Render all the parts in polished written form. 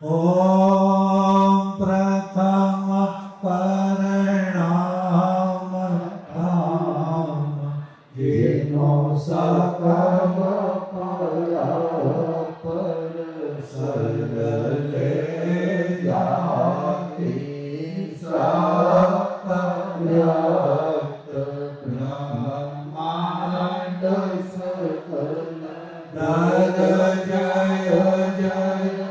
ઓમ પ્રથમ પરિણામ ધામ જેનો સકમ પરાપર સરલે જાતિ સપ્તવ્યાપ્ત બ્રહ્માંડ સકલ દર જય જય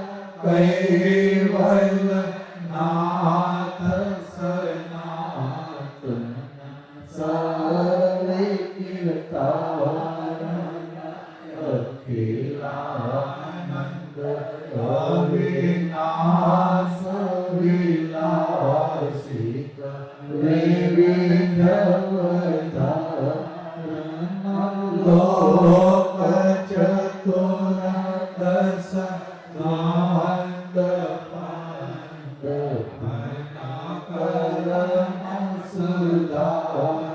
કૈવલ નાથ સનાતન સર્વે કીર્તાનંદ અખિલાનંદ અવિનાશ વિલાસિત વિવિધવધારણ લોક ચતુર્દશ ગાંધ પાંડ ભનાકરણ સુધારણ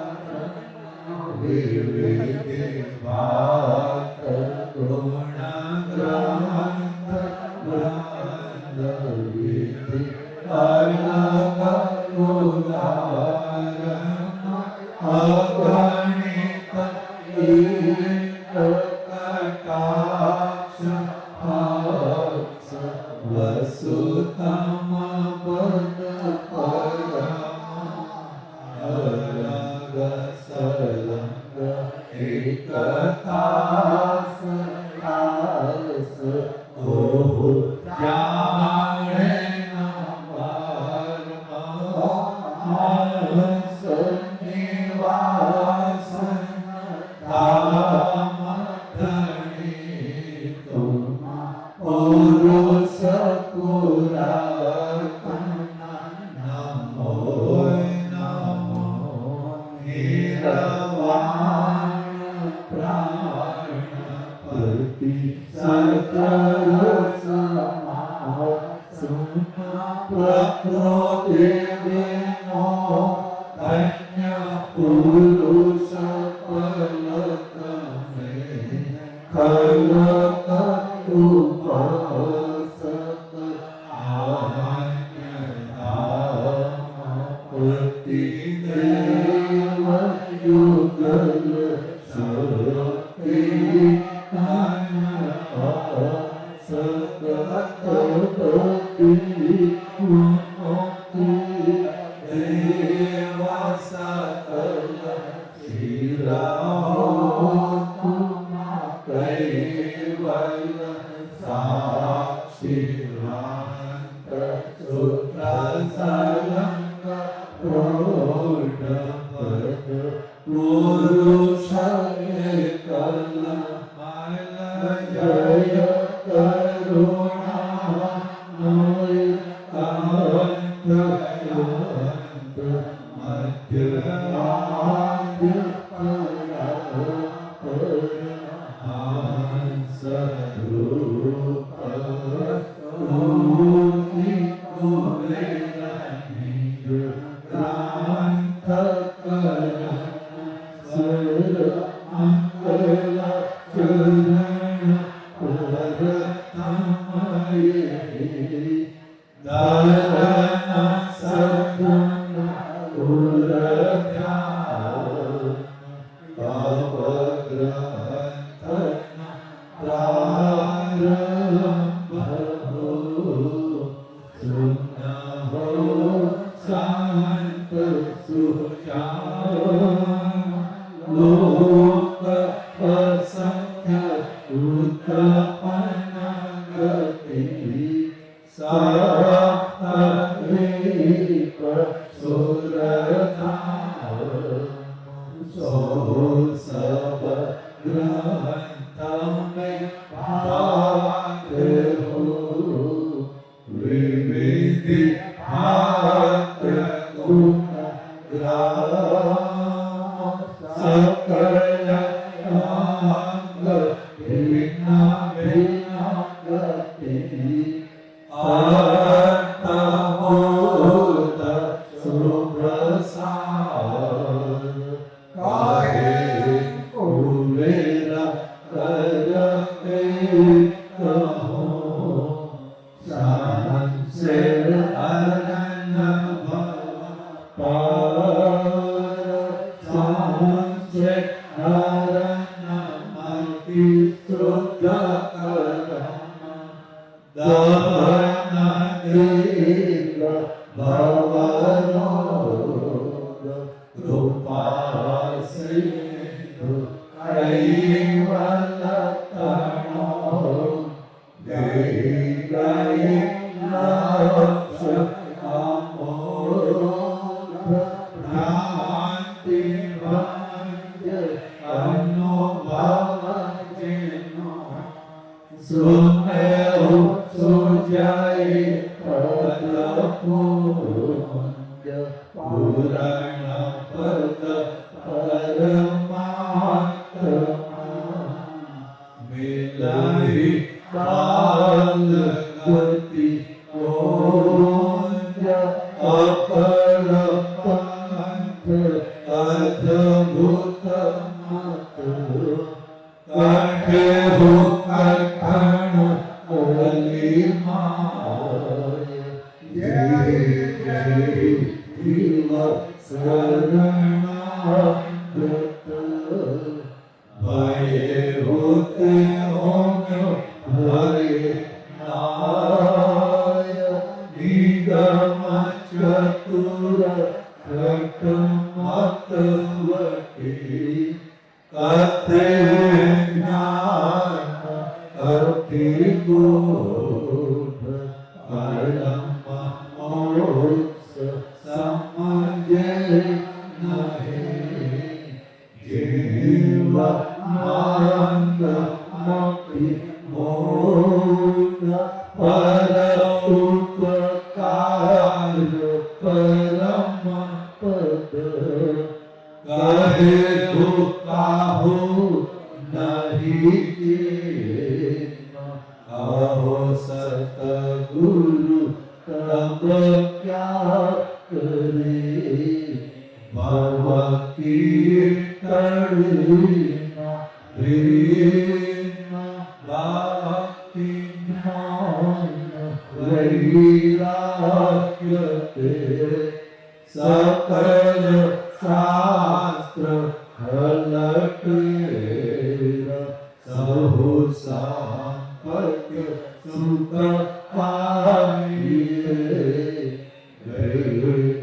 વિવિધ ભાત ગુણ ગ્રંથ ગ્રંથ વિધિ અલગ ઉદાહરણ અગણિત કટાક્ષ વસુતમ પદ પરમ અલગ સલંગ એકતાસ આસ ઓહુ જાણે નમર્મ નિવાસન ધામ ધણી તુમા પુરુષ પુરાતના નમો નમો નિરવાણ પ્રાણપતિ સકલ સમાહ સુમા પ્રકૃતિનો ધન્ય પુરુષ પલકમે ખલક ઉપાસક આન્યતામપતિ દેવ યુગલ શક્તિ સકતપતિ મુક્તિ દેવ સકલ શિરાહો કૈવલ સાક્ષીરાંત સૂત્ર સલંગ પ્રૌઢ પદ પુરુષ એકલ જય કરુણા કંત મધ્ય સ્વરૂપ મૂર્તિ કુલેરનિજ ગ્રંથ કરણ સર મંગલ ચરણ પ્રથમયે દર્શન સગુણ ઉરધ્યાન અવગ્રહંથન પ્રારંભો સુન્નહો શાંત સુજાન લોક અસંખ્ય ઉત્પન્ન ગતિ સપ્તદ્વીપ સુરધામ સો સબ ગ્રંથમે ભાગો વિવિધિ ભાત ગુણ ગ્રામ સકલ અંગ ભિન્ન ભિન્ન ગતિ અર્થબોધ સુપ્રસાદ કાહે કુબેર કરતે કહો દહનદીપ ભવરોગ કૃપા સિંધુ કૈવલતણો દેહી ગઈ લક્ષ અમોઘ ભ્રાંતિ ભંજ અનુભવ જેનો સુમેરુ સુજય પદપુંજ પૂરણ પદ પરમાત્મા મિલાઈ બાલ ગતિ કુંજ અપર પંથ અદ્ભુત મત કંઠે કઠણ કલિમાય જય જય શિવ શરણાગત ભયે હોતે હોમ્ય ભય નાય નિગમ ચતુર ઘટ મતવટી કથે જ્ઞાન અતિ ગૂઢ પરમ મોક્ષ સમજે નહીં જીવ આનંદ મુક્તિ મોક્ષ પર ઉપકાર પરમ પદ કહે કાહુ નહીં કહો સતગુરુ તબ ક્યા કરે ભવ કીર્તન પ્રેમ ભક્તિ જ્ઞાન વૈરાગ્ય તે સકલ શાસ્ત્ર હલટેર સહુ સંપત્તિ સુખ પામીએ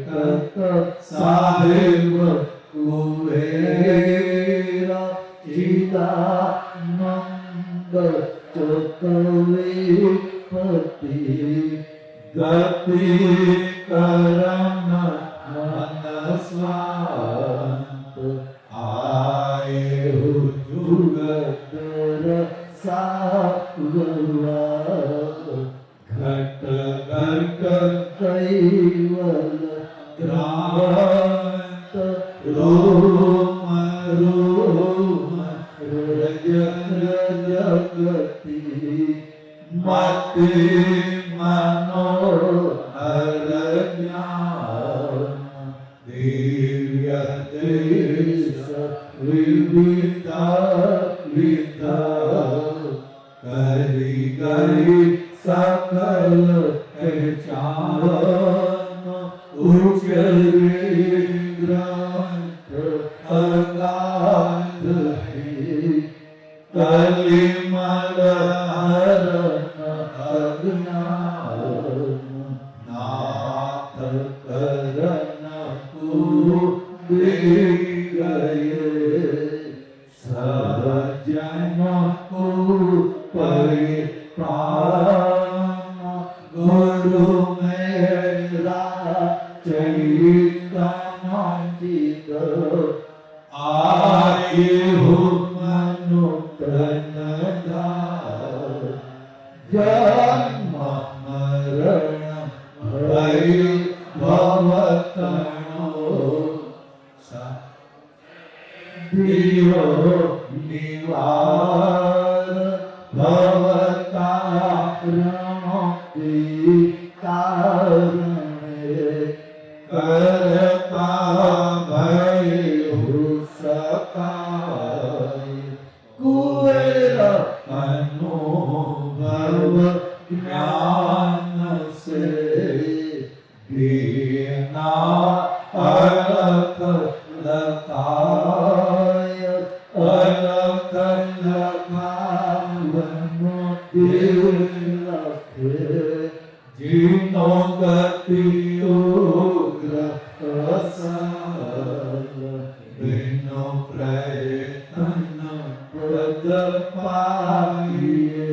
તત સાહેબ કુબેર ચિદાનંદ ચતુર્વિપતિ ગતિ કરમ મનસ્વાંત આયુ જુગદર સાવલા ઘટ ઘટ કૈવલ ગ્રાંત રોમ રોમ રજ રજ ગતિ મતિ મનો હર જ્ઞાન દિવ્ય દેશ વિવિધા વિધા કરી કરી સકલ પહેચાન ઉચ્ચરી ગ્રંથ અગાધ કલિમલ હરણ અજ્ઞાન નાથ કરણ કુદે ગયે સજ્જન પરિપાલન ગુરુ મેરા ચૈતન્યજીત આયુ મનુ તનદાર જન્મ મરણ ભય ભવતણો દિયો નિવાર ભવતારણો કારણે કરતા ભય સકાય કુવેર અનુભવ જ્ઞાન સે દીના અલખ લખાય અલખ લખાવનો દેવ લખે જીનો ગતિ ઉગ્ર અસલ વિનો પ્રયત્ન પદ પાઈએ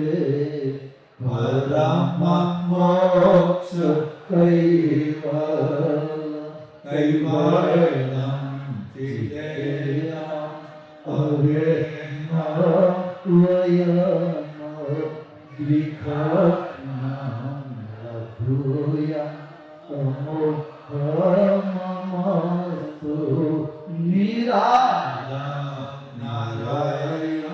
પરમ મોક્ષ કૈવલ્યમ ચિતેયમ અવ્યયમ દ્વિખમ ભૂયમ અમોઘમસ્તુ નારાયણ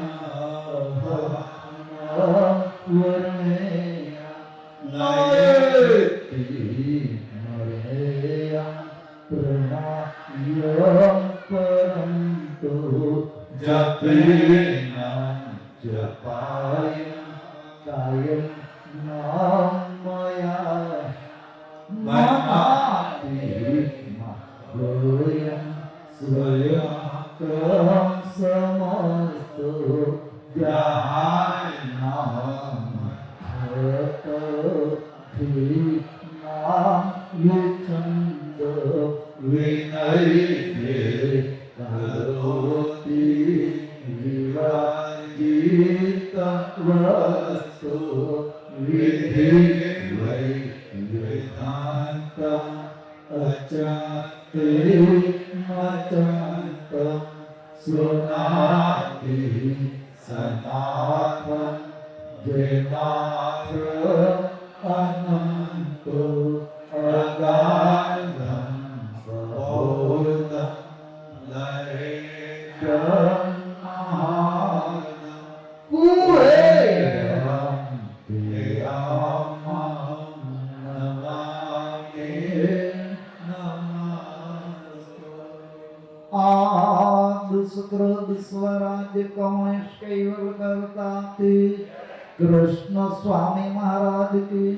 कृष्ण स्वामी महाराज की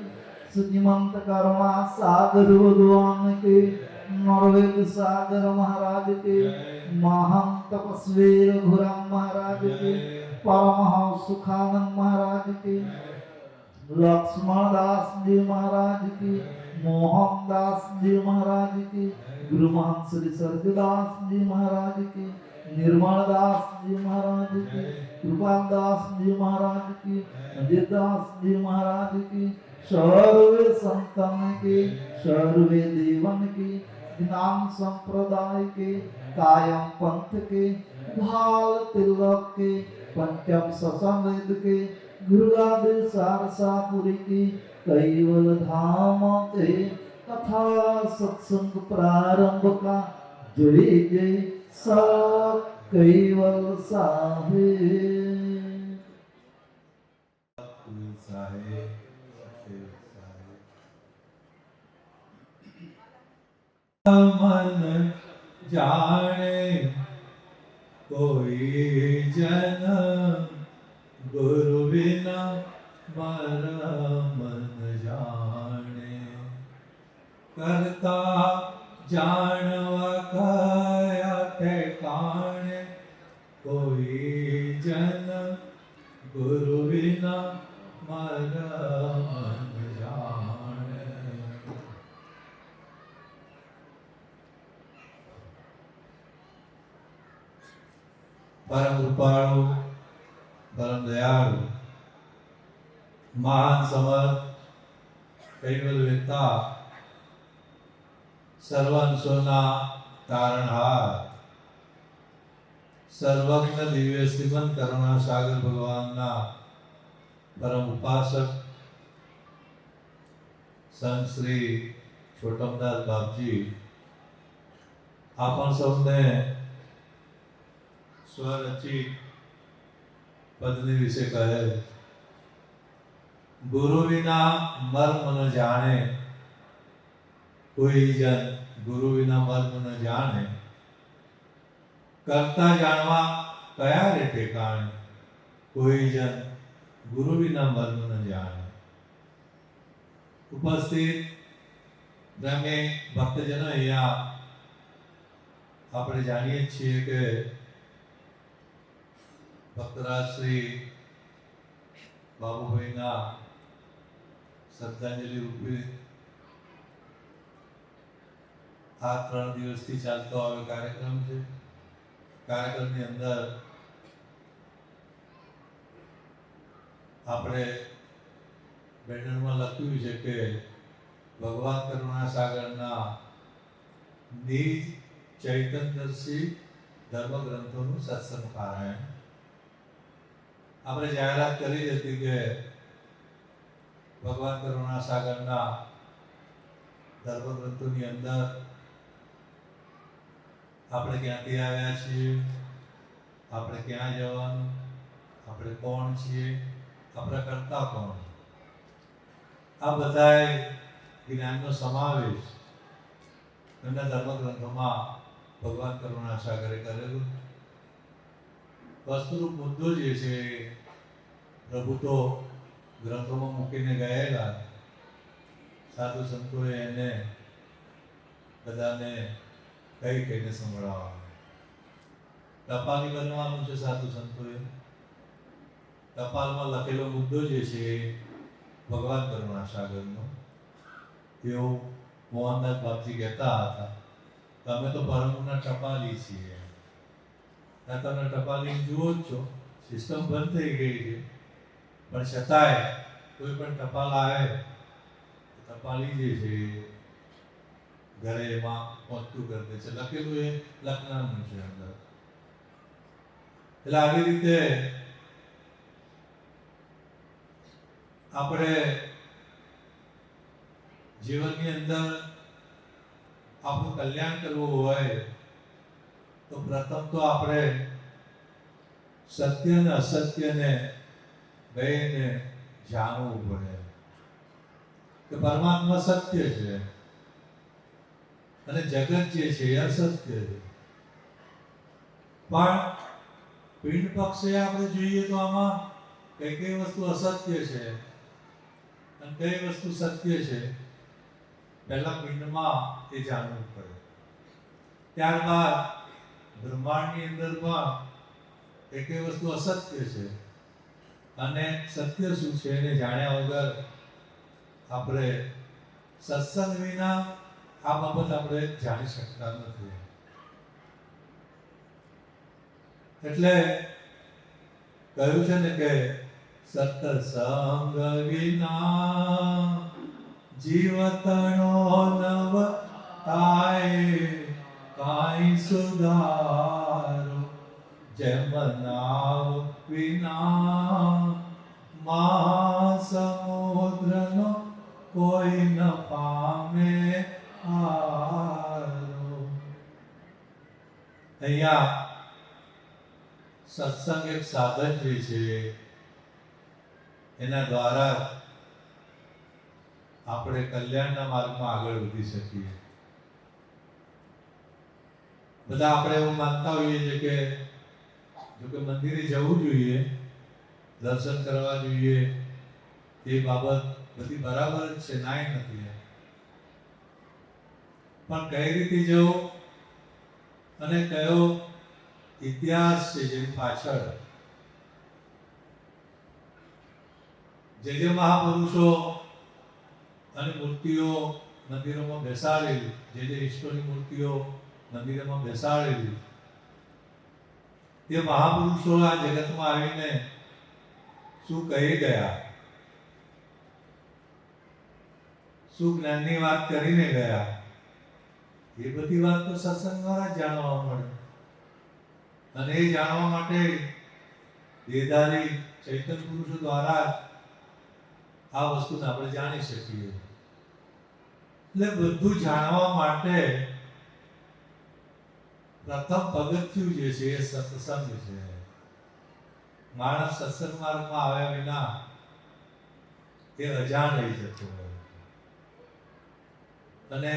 सुजिमंत करुणा सागर भगवान के नरवेद सागर महाराज के महान तपस्वी रघुराम महाराज के परमहंस सुखानंद महाराज के लक्ष्मण दास जी महाराज की मोहन दास जी महाराज की गुरुमान श्री सरदास जी महाराज की निर्मल दास जी महाराज की कृपाल दास जी महाराज की अजित दास जी महाराज की सर्वे संतन की सर्वे देवन की ज्ञान संप्रदाय के कायम पंथ के भाल तिलक के पंचम ससंवेद के गुरुगादि सारसापुरी की कैवल धाम के कथा सत्संग प्रारंभ का जय जय सा कैवल मन जाने कोई जन गुरु बिना मर मन जाने करता जानवा कया ठिकाने कोई जन गुरु बिना मर मन जाने। परम कृपाळु परम दयाळु महान समर्थ कैवल्यवेत्ता सर्वांशोना तारणहार सर्वज्ञ दिव्य श्रीमंत करुणा सागर भगवानना परम उपासक संत श्री छोटमदास बापजी आपण सौने स्वरचित पदनी विषय कहे गुरु विना मर्म न जाने कोई जन गुरु विना मर्म न जाने करता जानवा कया रे ठेकाणे कोई जन गुरु विना मर्म न जाने। उपस्थित रमे भक्तजन अहींया આપણે જાણીએ છીએ કે ભક્તરાજ શ્રી બાબુભાઈના શ્રદ્ધાંજલિ રૂપી આ 3 દિવસથી ચાલતો આવે કાર્યક્રમ છે. કાર્યક્રમની અંદર આપણે બેનરમાં લખ્યું છે કે ભગવાન કરુણા સાગરના નિજ ચૈતન્યદર્શી ધર્મ ગ્રંથોનું સત્સંગ પારાયણ. આપણે જાહેરાત કરી હતી કે ભગવાન કરુણા સાગરના ધર્મ ગ્રંથોની અંદર આપણે ક્યાંથી આવ્યા છીએ, આપણે ક્યાં જવાનું, આપણે કોણ છીએ, આપણે કરતા કોણ, આ બધાય જ્ઞાનનો સમાવેશ એમના ધર્મ ગ્રંથોમાં ભગવાન કરુણા સાગરે કરેલું. વસ્તુરૂપ મુદ્દો જે છે પ્રભુ તો ગ્રંથોમાં મૂકીને ગયેલા, સાધુ સંતોએ એને બધાને કહીને સંભળાવવાનું. ટપાલી બનવાનું છે સાધુ સંતોએ. ટપાલમાં લખેલો મુદ્દો જે છે ભગવાન કરુણા સાગરનો. તેઓ મોહનદાસ બાપજી કહેતા હતા કે અમે તો પરમના ટપાલી છીએ. તમે ટપાલી જુઓ જ છો, સિસ્ટમ બંધ થઈ ગઈ છે, પણ છતાંય કોઈ પણ ટપાલ આવે ટપાલી જે છે ઘરે એમાં પહોંચતું કરી દે છે. લખેલું એ લખનારનું છે અંદર. એટલે આવી રીતે આપણે જીવનની અંદર આપણું કલ્યાણ કરવું હોય તો પ્રથમ તો આપણે સત્ય અને અસત્યને બેને જાણવું પડે કે પરમાત્મા સત્ય છે અને જગત જે છે એ અસત્ય છે. પણ પિંડ પક્ષે આપણે જોઈએ તો આમાં કઈ વસ્તુ અસત્ય છે અને કઈ વસ્તુ સત્ય છે, પહેલા પિંડમાં એ જાણવું પડે. ત્યારબાદ બ્રહ્માંડની અંદર પણ કઈ વસ્તુ અસત્ય છે અને સત્ય શું છે એને જાણ્યા વગર આપણે સત્સંગ વિના આ બાબત આપણે જાણી શકતા નથી. એટલે કહ્યું છે ને કે સત્સંગ વિના જીવતનો નવ થાય કાંઈ સુધારો, જેમ નાવ વિના મહાસમુદ્રનો કોઈ ન પામે આરો. અહીંયા સત્સંગ એક સાધન જે છે એના દ્વારા આપણે કલ્યાણના માર્ગમાં આગળ વધી શકીએ. બધા આપણે એવું માનતા હોઈએ છીએ કે જો કે મંદિરે જવું જોઈએ, દર્શન કરવા જોઈએ, એ બાબત બધી બરાબર જ છે, નાય નથી. પણ કઈ રીતે જવું અને કયો ઇતિહાસ છે જેની પાછળ જે મહાપુરુષો અને મૂર્તિઓ મંદિરોમાં બેસાડેલી, જે ઈશ્વરની મૂર્તિઓ મંદિરોમાં બેસાડેલી, તે મહાપુરુષો આ જગતમાં આવીને શું કહી ગયા, શું જ્ઞાનની વાત કરીને ગયા, એ બધી વાત તો સત્સંગ દ્વારા જ જાણવા મળે. અને એ જાણવા માટે દેહધારી ચૈતન્ય પુરુષો દ્વારા આ વસ્તુને આપણે જાણી શકીએ. એટલે બધું જાણવા માટે પ્રથમ પગથિયું જે છે એ સત્સંગ છે. માણસ સત્સંગ માર્ગમાં આવ્યા વિના એ અજાણ રહી જતો હોય. અને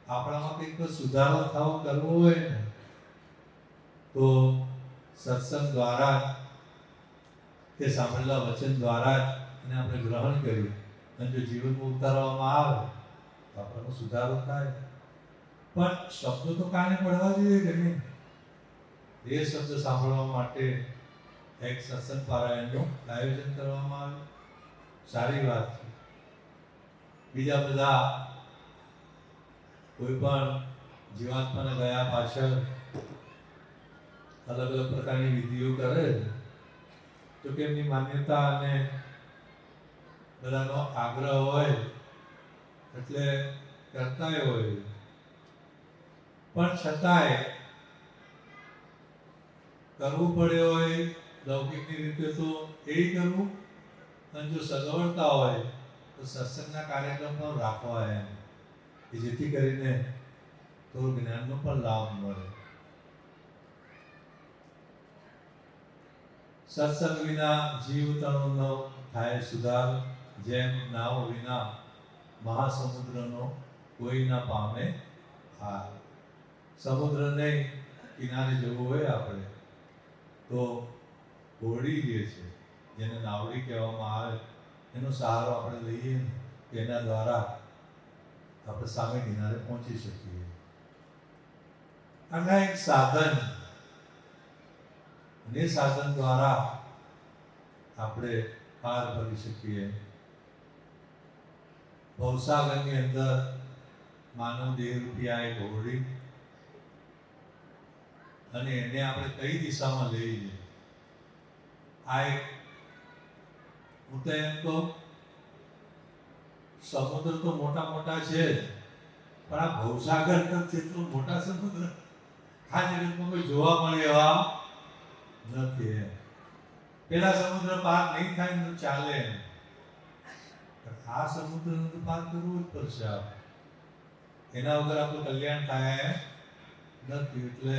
આપણામાં કંઈક સુધારો કરવો હોય ને તો સત્સંગ દ્વારા કે સાંભળેલા વચન દ્વારા જ એને આપણે ગ્રહણ કર્યું અને જો જીવનમાં ઉતારવામાં આવે તો આપણનો સુધારો થાય. પણ શબ્દો તો કાને પડવા જોઈએ કે નહીં? એ શબ્દ સાંભળવા માટે એક સત્સંગ પારાયણનું આયોજન કરવામાં આવ્યું. સારી વાત છે. બીજા બધા કોઈ પણ જીવાત્માને ગયા પાછળ અલગ અલગ પ્રકારની વિધિઓ કરે તો કે એમની માન્યતા અને બધાનો આગ્રહ હોય એટલે કરતાય હોય, પણ છતાંય કરવું પડે હોય લૌકિકની રીતે તો એ કરવું, અને જો સગવડતા હોય તો સત્સંગના કાર્યક્રમ પણ રાખવા એમ કે જેથી કરીને થોડું જ્ઞાનનો પણ લાભ મળે. સત્સંગ વિના જીવ તણો ન થાય સુધાર, જેમ નાવ વિના મહાસમુદ્રનો કોઈ ના પામે હાર. સમુદ્રને કિનારે જવું હોય આપણે તો હોડી જે છે જેને નાવડી કહેવામાં આવે એનો સહારો આપણે લઈએ કે એના દ્વારા આપણે સામે કિનારે પહોંચી શકીએ. આના એક સાધન, અને એ સાધન દ્વારા આપણે પાર કરી શકીએ. ભવસાગરની અંદર માનવ દેહ રૂપી આ એક હોડી, અને એને આપણે કઈ દિશામાં લઈ જઈએ. આ એક હું તો એમ કહું, સમુદ્ર તો મોટા મોટા છે જ, પણ આ ભવસાગર જેટલું મોટા સમુદ્ર આ જગતમાં કોઈ જોવા મળે એવા નથી. પેલા સમુદ્ર પાર નહીં થાય તો ચાલે, આ સમુદ્રને તો પાર કરવું જ પડશે. એના વગર આપણું કલ્યાણ થાય નથી. એટલે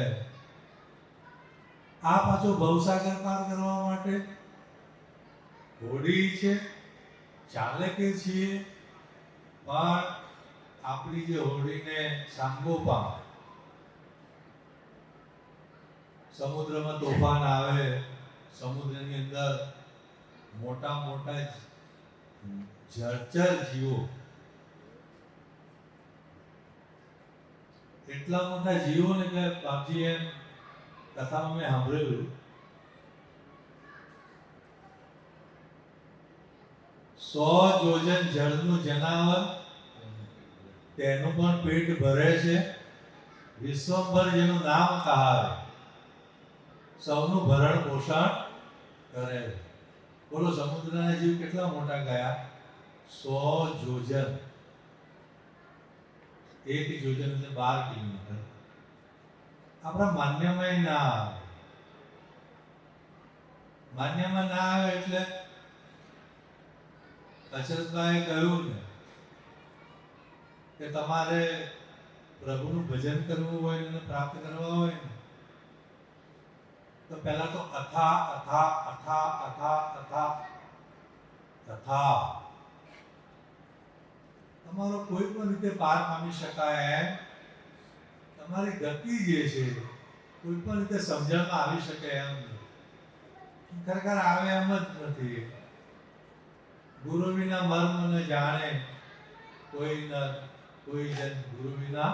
આ પાછો ભવસાગર પાર કરવા માટે હોડી છે, ચાલે કે છીએ, પણ આપણી જે હોડીને સાંગોપા, સમુદ્રમાં તોફાન આવે, સમુદ્રની અંદર મોટા મોટા જળચર જીવો, એટલા મોટા જીવો ને કે બાપજી એમ કથામાં મેં સાંભળેલું, 100 જોજન જળનું જનાવર તેનું પણ પેટ ભરે છે, વિશ્વંભર જેનું નામ કહાવે, સૌનું ભરણ પોષણ કરે. બોલો સમુદ્રના જીવ કેટલા મોટા ગયા? 100 જોજન. એક જોજન એટલે 12 કિલોમીટર. આપણા માન્યમાં ના આવે. માન્યમાં ના આવે એટલે અચરતભાઈએ કહ્યું ને કે તમારે પ્રભુનું ભજન કરવું હોય અને પ્રાપ્ત કરવા હોય ને તો પહેલા તો અથા અથા અથા અથા અથા અથા તમારો કોઈ પણ રીતે પાર પામી શકાય એમ તમારી ગતિ જે છે કોઈ પણ રીતે સમજણમાં આવી શકે એમ ખરેખર આવે એમ જ નથી. ગુરુ વિના મર્મ ન જાણે કોઈ નર કોઈ જન ગુરુ વિના.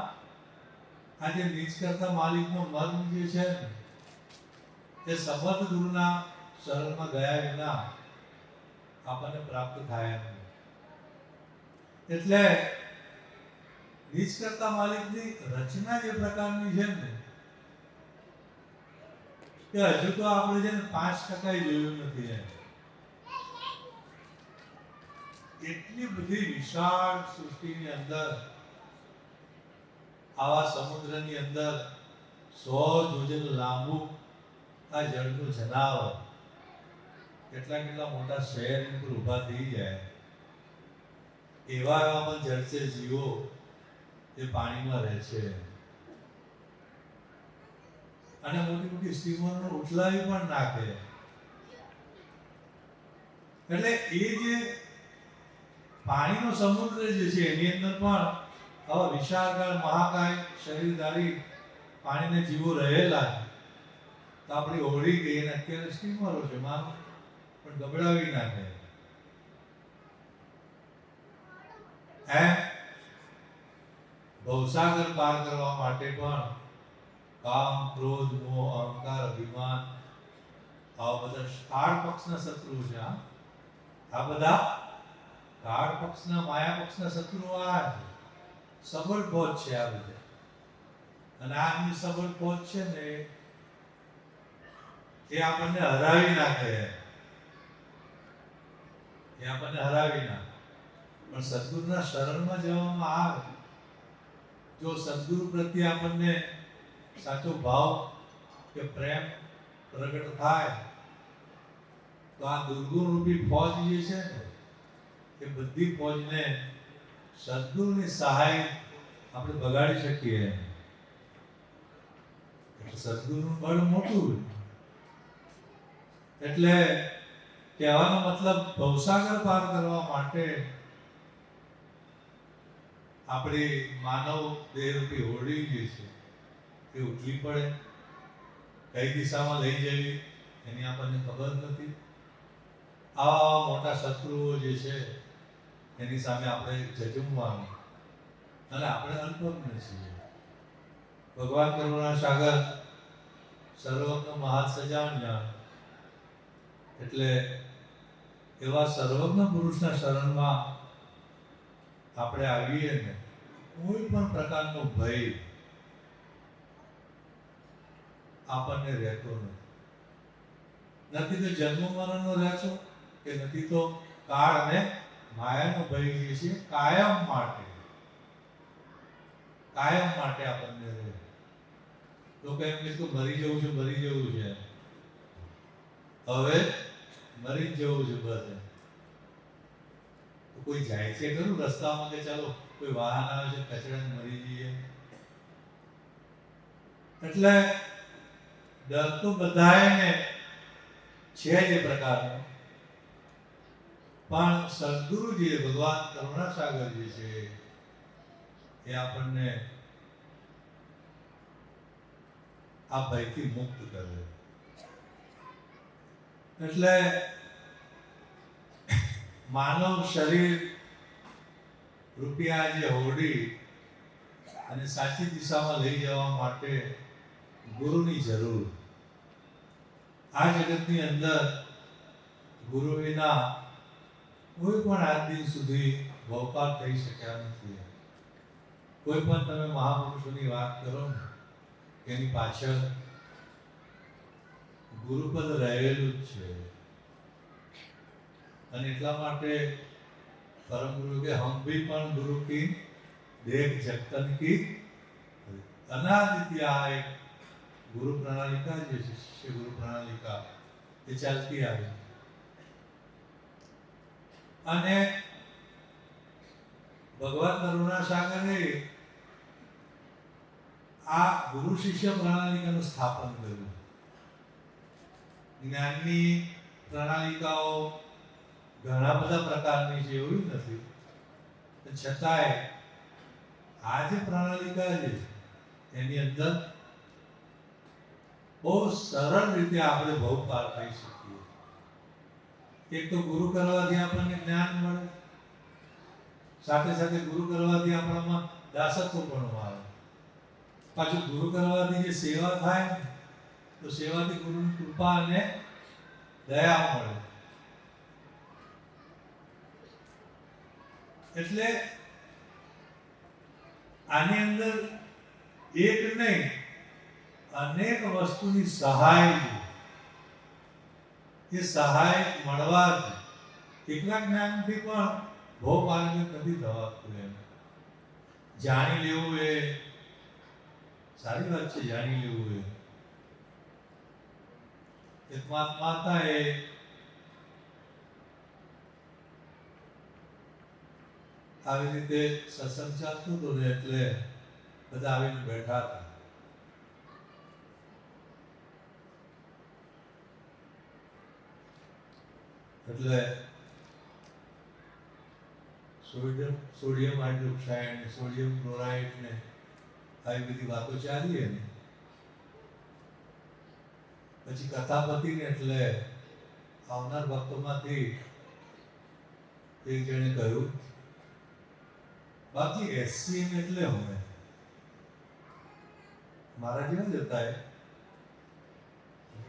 આજે નીચ કરતા માલિકનો મર્મ જે છે ને એ સમર્થ ગુરુના શરણમાં ગયા વિના આપણને પ્રાપ્ત થાય નહીં. એટલે નીચ કરતા માલિકની રચના જે પ્રકારની છે ને કે હજુ તો આપણે છે ને 5% જોયું નથી. એટલી બધી વિશાળ સૃષ્ટિની અંદર આવા સમુદ્રની અંદર 100 જોજન લાંબુ આ જળનું જનાવર કેટલા કેટલા મોટા શહેર ઉપર ઊભા થઈ જાય. એવા એવા પણ જળચર જીવો જે પાણીમાં રહે છે અને મોટી મોટી સ્ટીમરો ઉઠલાવી પણ નાખે. એટલે એ જે પાણીનો સમુદ્ર જે છે એની અંદર પણ આવા વિશાળકાય મહાકાય શરીરધારી પાણીના જીવો રહેલા છે. તો આપણી હોડી ગઈ અને અત્યારે સ્ટીમરો છે માનો પણ ગબડાવી નાખે. ભવસાગર પાર કરવા માટે પણ કામ, ક્રોધ, મોહ, અહંકાર, અભિમાન આવા બધા 8 પક્ષના શત્રુ છે. આ બધા કાળ પક્ષના માયા પક્ષના શત્રુઓ આ છે, સબળ પહોંચ છે આ બધે. અને આની સબળ પહોંચ છે ને એ આપણને હરાવી નાખે, એ આપણને હરાવી નાખે. પણ સદગુરુના શરણમાં જવામાં આવે, જો સદગુરુ પ્રત્યે આપણને સાચો ભાવ કે પ્રેમ પ્રગટ થાય તો આ દુર્ગુણ રૂપી ફોજ જે છે ને એ બધી ફોજને સદગુરુની સહાય આપણે બગાડી શકીએ. સદગુરુનું બળ મોટું. એટલે કહેવાનો મતલબ ભવસાગર પાર કરવા માટે આપણી માનવ દેહરૂપી હોડી જે છે એ ઉઠવી પડે. કઈ દિશામાં લઈ જવી એની આપણને ખબર નથી. આવા મોટા શત્રુઓ જે છે એની સામે આપણે જજુમવાનું, અને આપણે અલ્પજ્ઞ છીએ. ભગવાન કરુણા સાગર સર્વજ્ઞ મહા સજાણ્યા, એટલે એવા સર્વજ્ઞ પુરુષના શરણમાં આપણે આવીએ ને કોઈ પણ પ્રકારનો ભય આપણને રહેતો નથી. તો જન્મ મરણનો રહેતો કે નથી તો કાળ અને માયાનો ભય જે છે કાયમ માટે આપણને રહે. લોકો એમ કે મરી જવું છે, હવે મરી જ જવું છે બસ. તો કોઈ જાય છે ખરું રસ્તામાં કે ચાલો કોઈ વાહન આવે છે કચડાને મરી જઈએ? એટલે ડર તો બધાને છે જ એ પ્રકારનો, પણ સદગુરુ જે ભગવાન કરુણાસાગર જે છે એ આપણને આ ભયથી મુક્ત કરે. એટલે માનવ શરીર રૂપિયા જે હોડી અને સાચી દિશામાં લઈ જવા માટે ગુરુની જરૂર. આ જગતની અંદર ગુરુ વિના કોઈ પણ આજ દિન સુધી ભવપાર થઈ શક્યા નથી. કોઈ પણ તમે મહાપુરુષોની વાત કરો ને એની પાછળ ગુરુપદ રહેલું જ છે. અને એટલા માટે પરમ ગુરુ કે હમ ભી પણ ગુરુ કી દેખ જગતન કી અનાદિત્ય. આ એક ગુરુ પ્રણાલિકા જે છે, શિષ્ય ગુરુ પ્રણાલિકા એ ચાલતી આવી. અને ભગવાન કરુણાસાગરે આ ગુરુ શિષ્ય પ્રણાલિકાનું સ્થાપન કર્યું. જ્ઞાનની પ્રણાલિકાઓ ઘણા બધા પ્રકારની છે એવું નથી, છતાંય આ જે પ્રણાલિકા છે એની અંદર બહુ સરળ રીતે આપણે ભવ પાર થઈ શકીએ. એક તો ગુરુ કરવાથી આપણને જ્ઞાન મળે, સાથે સાથે ગુરુ કરવાથી આપણામાં દાસત્વ પણ આવે. પાછું ગુરુ કરવાથી જે સેવા થાય તો સેવાથી ગુરુની કૃપા અને દયા મળે. એટલે આની અંદર એક નહીં અનેક વસ્તુની સહાય, એ સહાય મળવાથી એકલા જ્ઞાનથી પણ ભવ પારગત નથી થવાતું. એમ જાણી લેવું એ સારી વાત છે, જાણી લેવું એ. એક મહાત્મા હતા, એ આવી રીતે સત્સંગ ચાલતું હતું ને એટલે બધા આવીને બેઠા હતા. એટલે સોડિયમ હાઇડ્રોક્સાઇડ ને સોડિયમ ક્લોરાઇડ ને આવી બધી વાતો ચાલી. ને પછી કથા પતી ને એટલે આવનાર ભક્તોમાંથી એક જણે કહ્યું, બાકી એસસીએમ એટલે હું મારા જેવા જ હતા.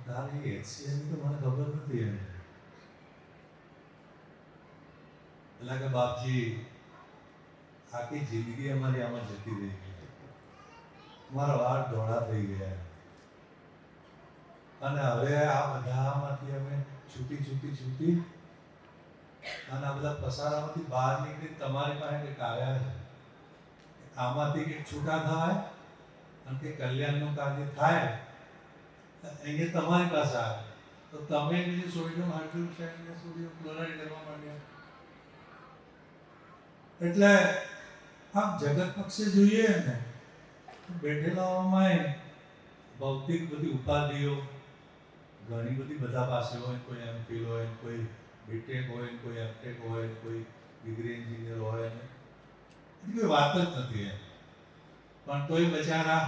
તારી એસસીએમ તો મને ખબર નથી. એટલે કે બાપજી આખી જિંદગી અમારી આમાં જતી રહી ગઈ, મારા વાળ ધોળા થઈ ગયા અને હવે આ બધામાંથી અમે છૂટી અને આ બધા પસારામાંથી બહાર નીકળી તમારી પાસે કંઈક આવ્યા છે, આમાંથી કંઈક છૂટા થાય અને કંઈક કલ્યાણનું કાર્ય થાય અહીંયા તમારી પાસે આવે તો તમે બીજું સોડિયમ હાઇડ્રોક્સાઇડ ને સોડિયમ ક્લોરાઇડ કરવા માંડ્યા. એટલે આમ જગત પક્ષે જોઈએ ને બેઠેલાઓમાં ભૌતિક બધી ઉપાધિઓ ઘણી બધી બધા પાસે હોય, કોઈ એમફિલ હોય, કોઈ બીટેક હોય, કોઈ એમટેક હોય, કોઈ ડિગ્રી એન્જિનિયર હોય, એની કોઈ વાત જ નથી એમ. પણ તોય બચારા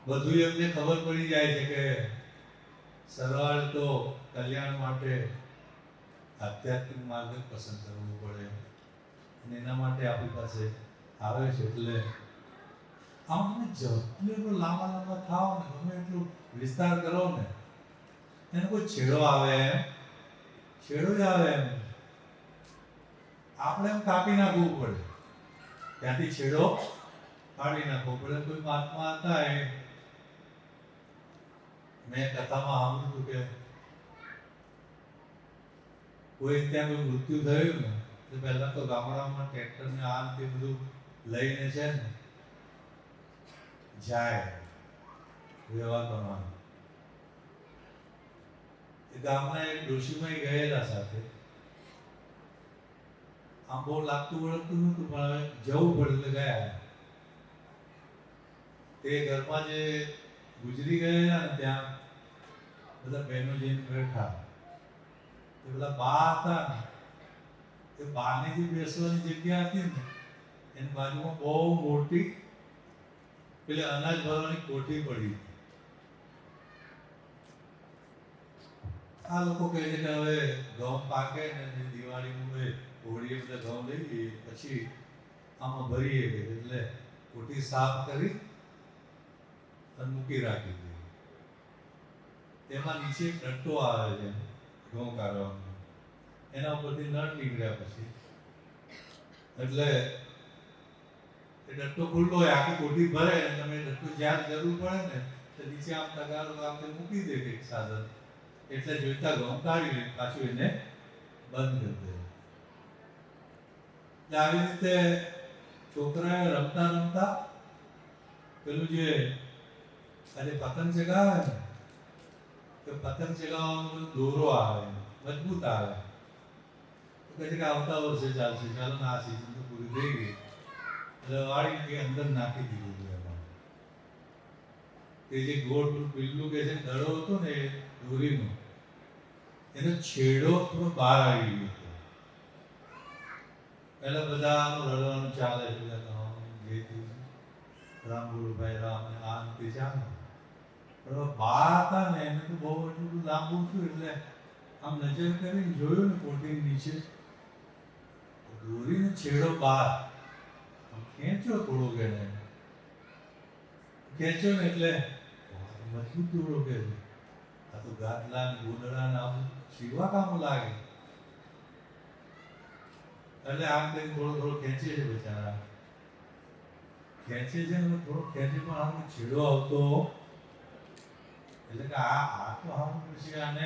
બધું એમને ખબર પડી જાય છે કે સરળ તો કલ્યાણ માટે આધ્યાત્મિક માર્ગ પસંદ કરવો પડે અને એના માટે આપણી પાસે આવે છે. એટલે આમ તમે જેટલું લાંબા થાવ ને ગમે એટલું વિસ્તાર કરો ને એને કોઈ છેડો આવે એમ છેડો જ આવે એમ આપણે એમ કાપી નાખવું પડે, ત્યાંથી છેડો કાઢી નાખવો પડે. કોઈ મહાત્મા હતા એ મેં કથામાં સાંભળ્યું કે કોઈ ત્યાં કોઈ મૃત્યુ થયું ને તો પહેલા તો ગામડામાં ટ્રેક્ટર ને આ તે બધું લઈને છે ને જાય વ્યવહાર કરવાનો. એ ગામના એક ડોશીમાં ગયેલા સાથે, આમ બહુ લાગતું વળગતું નહોતું પણ હવે જવું પડે એટલે ગયા. તે ઘરમાં જે ગુજરી ગયેલા ને ત્યાં બધા બહેનો જઈને બેઠા. તે પેલા બા હતા ને એ બાની જે બેસવાની જગ્યા હતી ને એની બાજુમાં બહુ મોટી પેલે અનાજ ભરવાની કોઠી પડી. આ લોકો કહે છે કે હવે ઘઉં પાકે ને દિવાળીનું એ હોળીએ બધા ઘઉં લઈ લઈએ પછી આમાં ભરીએ એટલે કોઠી સાફ કરી અને મૂકી રાખી દઈએ. તેમાં નીચે એક ડટ્ટો આવે છે ઘઉં કાઢવાનો, એના ઉપરથી નળ નીકળ્યા પછી એટલે એ ડટ્ટો ખુલ્લો હોય, આખી કોઠી ભરે અને તમે ડટ્ટો જ્યાં જરૂર પડે ને તો નીચે આમ તગારો આમ મૂકી દે કંઈક સાધન, એટલે જોઈતા ઘઉં કાઢી લે પાછું એને બંધ કરી દે. એટલે આવી રીતે છોકરાએ રમતા પેલું જે આજે પતંગ ચગાવે ને તો પતંગ ચગાવવાનો દોરો આવે મજબૂત આવે તો કહે છે કે આવતા વર્ષે ચાલશે, ચાલો ને આ સીઝન તો પૂરી થઈ ગઈ એટલે વાળી અંદર નાખી દીધું એમાં. એ જે ગોળ પીલું કે છે દડો હતો ને એ દોરીનો એનો છેડો થોડો બહાર આવી ગયો હતો. એટલે બધા રડવાનું ચાલે છે, રામ ગુરુભાઈ રામ ને આ તે ચાલે. પણ બા હતા ને એને તો બહુ એટલું લાંબુ થયું એટલે આમ નજર કરીને જોયું ને કોઠી નીચે દોરીનો છેડો બહાર ખેંચો થોડો કે ખેંચો ને એટલે મજબૂત દોરો કે આ તો ગાદલા ને ગોદડા ને આમ સીવા કામ લાગે. એટલે આમ કઈ થોડો ખેંચે છે બિચારા, ખેંચે છે ને થોડો ખેંચે પણ આમ છેડો આવતો એટલે કે આ તો આમ પછી આને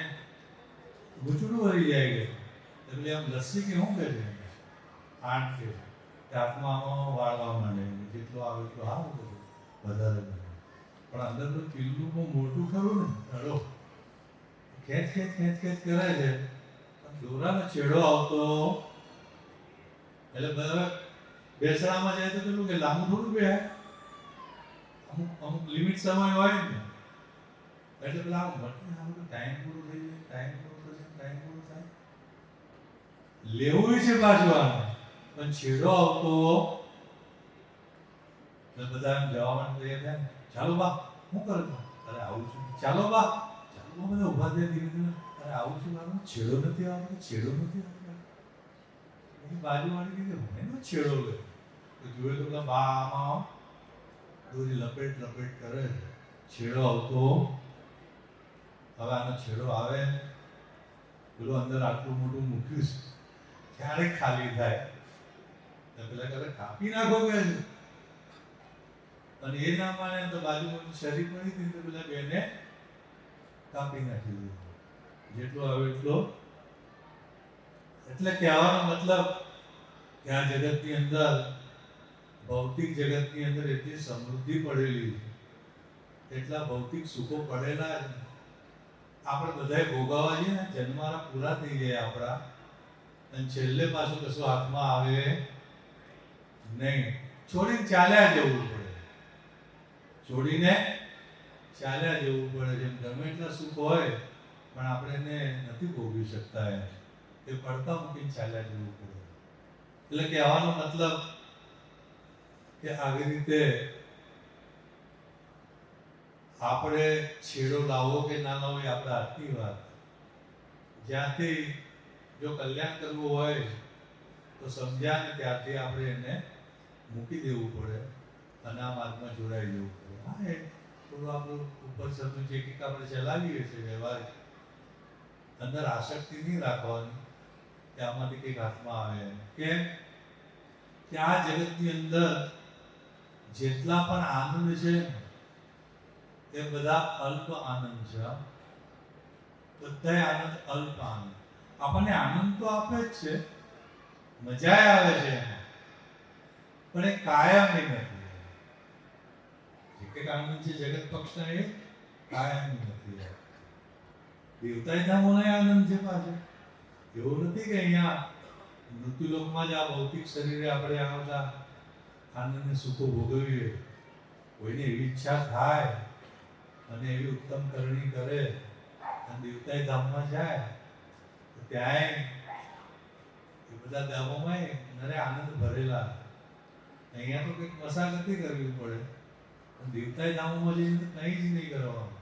ગુચડું વળી જાય કે એટલે આમ લસ્સી કે શું કે છે આઠ કે હાથમાં આમાં વાળવા માંડે, જેટલો આવે એટલો સારું બધું વધારે બને. પણ અંદર તો પીલું બહુ મોટું ખરું ને ધડો ખેંચ કરે છે પણ દોરાનો છેડો આવતો એટલે બરાબર બેસણામાં જાય તો પેલું કે લાંબુ થોડું બે અમુક લિમિટ સમય હોય ને એટલે પેલા ટાઈમ પૂરો થઈ જાય, ટાઈમ પૂરો થાય લેવું છે પાછું આને પણ છેડો આવતો બધા જવા માટે તૈયાર થાય. ચાલો બા શું કરો છો? અરે આવું છું. ચાલો બા બધા ઉભા થયા ધીરે ધીરે. અરે આવું છું મારો છેડો નથી આવતો, છેડો નથી આવતો. એની બાજુવાળી કીધું એનો છેડો લે તો જોયે તો પેલા બા આમાં દોરી લપેટ કરે, છેડો આવતો. હવે આનો છેડો આવે પેલું અંદર આટલું મોટું મૂક્યું છે ક્યારે ખાલી થાય? તો પેલા કરે કાપી નાખો કે છે. અને એ ના માને તો બાજુમાં શરીર પડી હતી તો પેલા બેને કાપી નાખી દીધું. જેટલો આવે એટલો. એટલે કહેવાનો મતલબ કે આ જગતની અંદર, ભૌતિક જગતની અંદર એટલી સમૃદ્ધિ પડેલી છે, એટલા ભૌતિક સુખો પડેલા છે, આપણે બધાએ ભોગવવા જઈએ ને, જન્મારા પૂરા થઈ જાય આપણા, અને છેલ્લે પાછું કશું હાથમાં આવે નહીં. છોડીને ચાલ્યા જવું પડે, છોડીને ચાલ્યા જવું પડે. જેમ ગમે એટલા સુખ હોય પણ આપણે એને નથી ભોગવી શકતા, એ પડતા મૂકીને ચાલ્યા જવું પડે. એટલે કહેવાનો મતલબ કે આવી રીતે આપણે છેડો લાવવો કે ના લાવવો એ આપણા હાથની વાત. જ્યાંથી જો કલ્યાણ કરવું હોય તો સમજ્યા ને ત્યારથી આપણે એને મૂકી દેવું પડે અને આ માર્ગમાં જોડાઈ જવું પડે. હા, એ થોડું આપણું ઉપર ચડતું જે કંઈક આપણે ચલાવીએ છીએ વ્યવહારિક, અંદર આસક્તિ નહીં રાખવાની કે આમાંથી કંઈક હાથમાં આવે. કેમ કે આ જગતની અંદર જેટલા પણ આનંદ છે એ બધા અલ્પ આનંદ છે. બધા આનંદ અલ્પ આનંદ. આપણને આનંદ તો આપે જ છે, મજા આવે છે એમાં, પણ એ કાયમી નથી. જે કંઈક આનંદ છે જગત પક્ષના એ કાયમી નથી. દેવતાય ધામોનો આનંદ છે પાછો. એવું નથી કે અહીંયા મૃત્યુલોકમાં જ આ ભૌતિક શરીરે આપણે આવતા આનંદને સુખો ભોગવીએ. કોઈને એવી ઈચ્છા થાય અને એવી ઉત્તમ કરણી કરે અને દેવતાય ધામમાં જાય તો ત્યાંય એ બધા ધામોમાં નરે આનંદ ભરેલા. અહીંયા તો કંઈક મશાગતી કરવી પડે, પણ દેવતાય ધામોમાં જઈને તો કંઈ જ નહીં કરવાનું,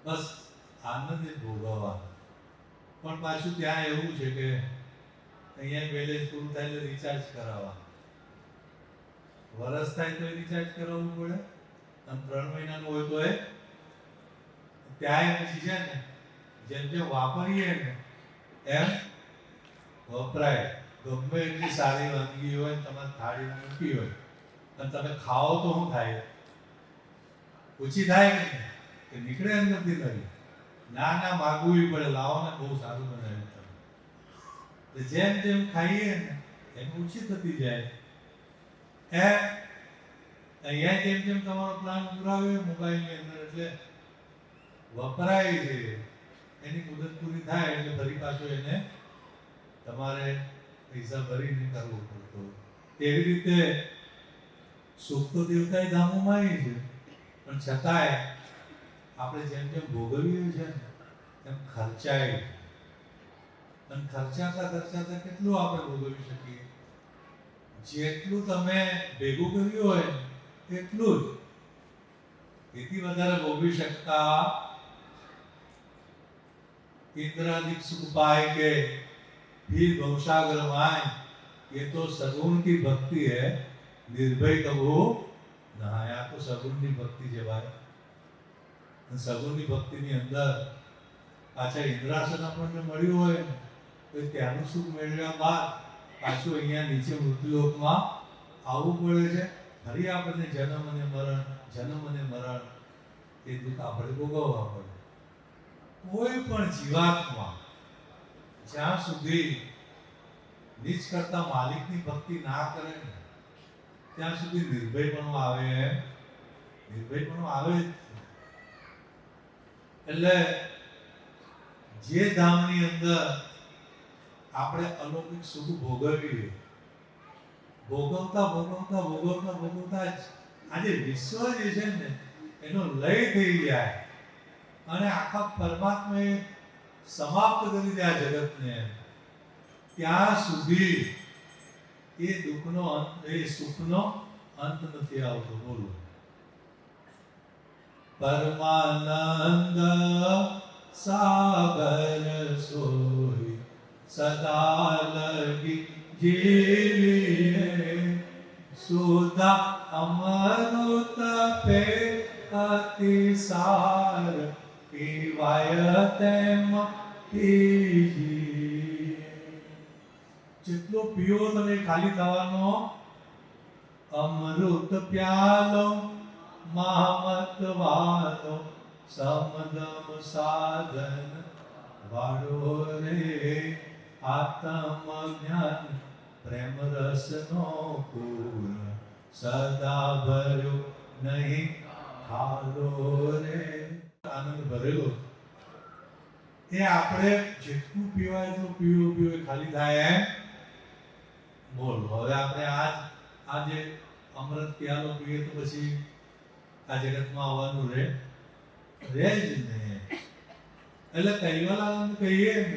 બસ આનંદ જ ભોગવવાનો. પણ પાછું ત્યાં એવું છે કે અહીંયા બેલેન્સ પૂરું થાય એટલે રિચાર્જ કરાવવાનું. વરસ થાય તો રિચાર્જ કરાવવું પડે, અને 3 મહિનાનું હોય તો એ ત્યાં પછી છે ને જેમ જેમ વાપરીએ ને એમ વપરાય. ગમે એટલી સારી વાનગી હોય તમારે થાળીમાં મૂકી હોય અને તમે ખાઓ તો શું થાય? ઓછી થાય કે નીકળે અંદરથી નહીં. ના ના માગવું પડે, લાવો ને બહુ સારું બનાવ્યું તમે. જેમ જેમ ખાઈએ ને એમ ઓછી થતી જાય. અહીંયા જેમ જેમ તમારો પ્લાન પુરાવે મોબાઈલની અંદર એટલે વપરાય છે, એની મુદત પૂરી થાય એટલે ફરી પાછું એને તમારે પૈસા ભરીને કરવું પડતું. એવી રીતે સુખ તો દેવતાય ધામોમાં છે, પણ છતાંય આપણે જેમ જેમ ભોગવીએ છે ને એમ ખર્ચાય. અને ખર્ચાતા કેટલું આપણે ભોગવી શકીએ? જેટલું તમે ભેગું કર્યું હોય એટલું જ. એથી વધારે ભોગવી શકતા इंद्रादिक सुख पाए के फिर भवसागर माए, ये तो सगुण की भक्ति है, निर्भय कबू ना. આ તો સગુણની ભક્તિ છે ભાઈ. સગુણની ભક્તિની અંદર પાછા ઇન્દ્રાસન આપણને મળ્યું હોય તો ત્યાંનું સુખ મેળવ્યા બાદ પાછું અહીંયા નીચે મૃત્યુલોકમાં આવવું પડે છે. ફરી આપણને જન્મ અને મરણ એ દુઃખ આપણે ભોગવવા પડે. કોઈ પણ જીવાત્મા જ્યાં સુધી નીચ કરતા માલિકની ભક્તિ ના કરે ને ત્યાં સુધી નિર્ભયપણું આવે જ. એટલે જે ધામની અંદર આપણે અલૌકિક સુખ ભોગવીએ, ભોગવતા આજે વિશ્વ જે છે ને એનો લય થઈ જાય અને આખા પરમાત્માએ સમાપ્ત કરી દે આ જગતને, ત્યાં સુધી એ દુઃખનો અંત, એ સુખનો અંત નથી આવતો. બોલો. પરમાનંદ સાગર સોઈ સદા લગી જીવીએ, સુધા અમૃત પે અતિસાર પીવાય તેમ પીજીએ. જેટલો પીવો તમે ખાલી થવાનો. અમૃત પ્યાલો મહામત વાલો સમદમ સાધન વાળો રે આત્મ જ્ઞાન પ્રેમ રસનો પૂર સદા ભર્યો નહીં ખાલો રે. આનંદ ભરેલો એ આપણે જેટલું પીવાય એટલું પીવું એ ખાલી થાય એમ. બોલો હવે આપણે આજે અમૃત પ્યાલો પીએ તો પછી આ જગતમાં આવવાનું રહે જ નહીં. એટલે કૈવલાનંદ કહીએ ને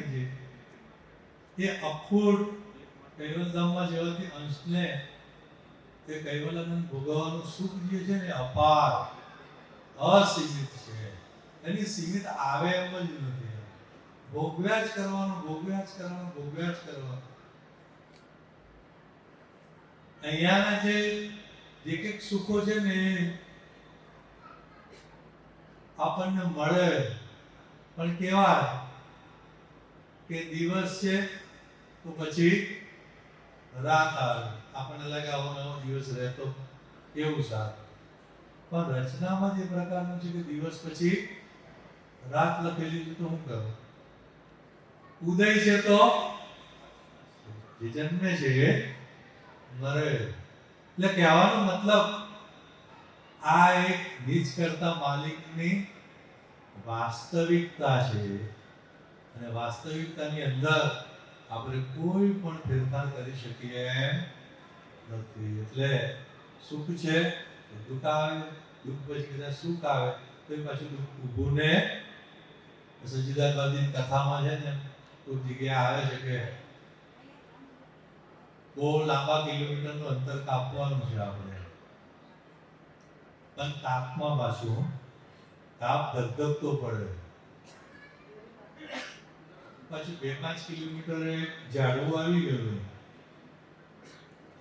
એ અખૂટ કૈવલધામમાં જેવાથી અંશને એ કૈવલાનંદ ભોગવવાનું સુખ જે છે ને અપાર અસીમિત છે. એની સીમિત આવે એમ જ નથી. ભોગવ્યા જ કરવાનું. અહીંયાના જે કંઈક સુખો છે ને આપણને મળે પણ કેવા કે દિવસ છે તો પછી રાત આવે. આપણને લાગે આવો નવો દિવસ રહેતો એવું સારું. પણ રચનામાં જે પ્રકારનું છે કે દિવસ પછી રાત લખેલી છે તો હું કરું. ઉદય છે તો જે જન્મે છે એ મરે. એટલે કહેવાનો મતલબ આ એક નીચ કરતા માલિકની વાસ્તવિકતા છે અને વાસ્તવિકતાની અંદર આપણે કોઈ પણ ફેરફાર કરી શકીએ એમ નથી. એટલે સુખ છે દુઃખ આવે, દુઃખ પછી કદાચ સુખ આવે તો એ પાછું દુઃખ ઊભું ને સચ્ચિદાનંદની કથામાં છે ને કોઈ જગ્યા આવે છે કે બહુ લાંબા કિલોમીટરનું અંતર કાપવાનું છે આપણે, પણ તાપમાં પાછું તાપ ધગધગતો પડે. પાછું 2-5 કિલોમીટરે ઝાડવું આવી ગયું.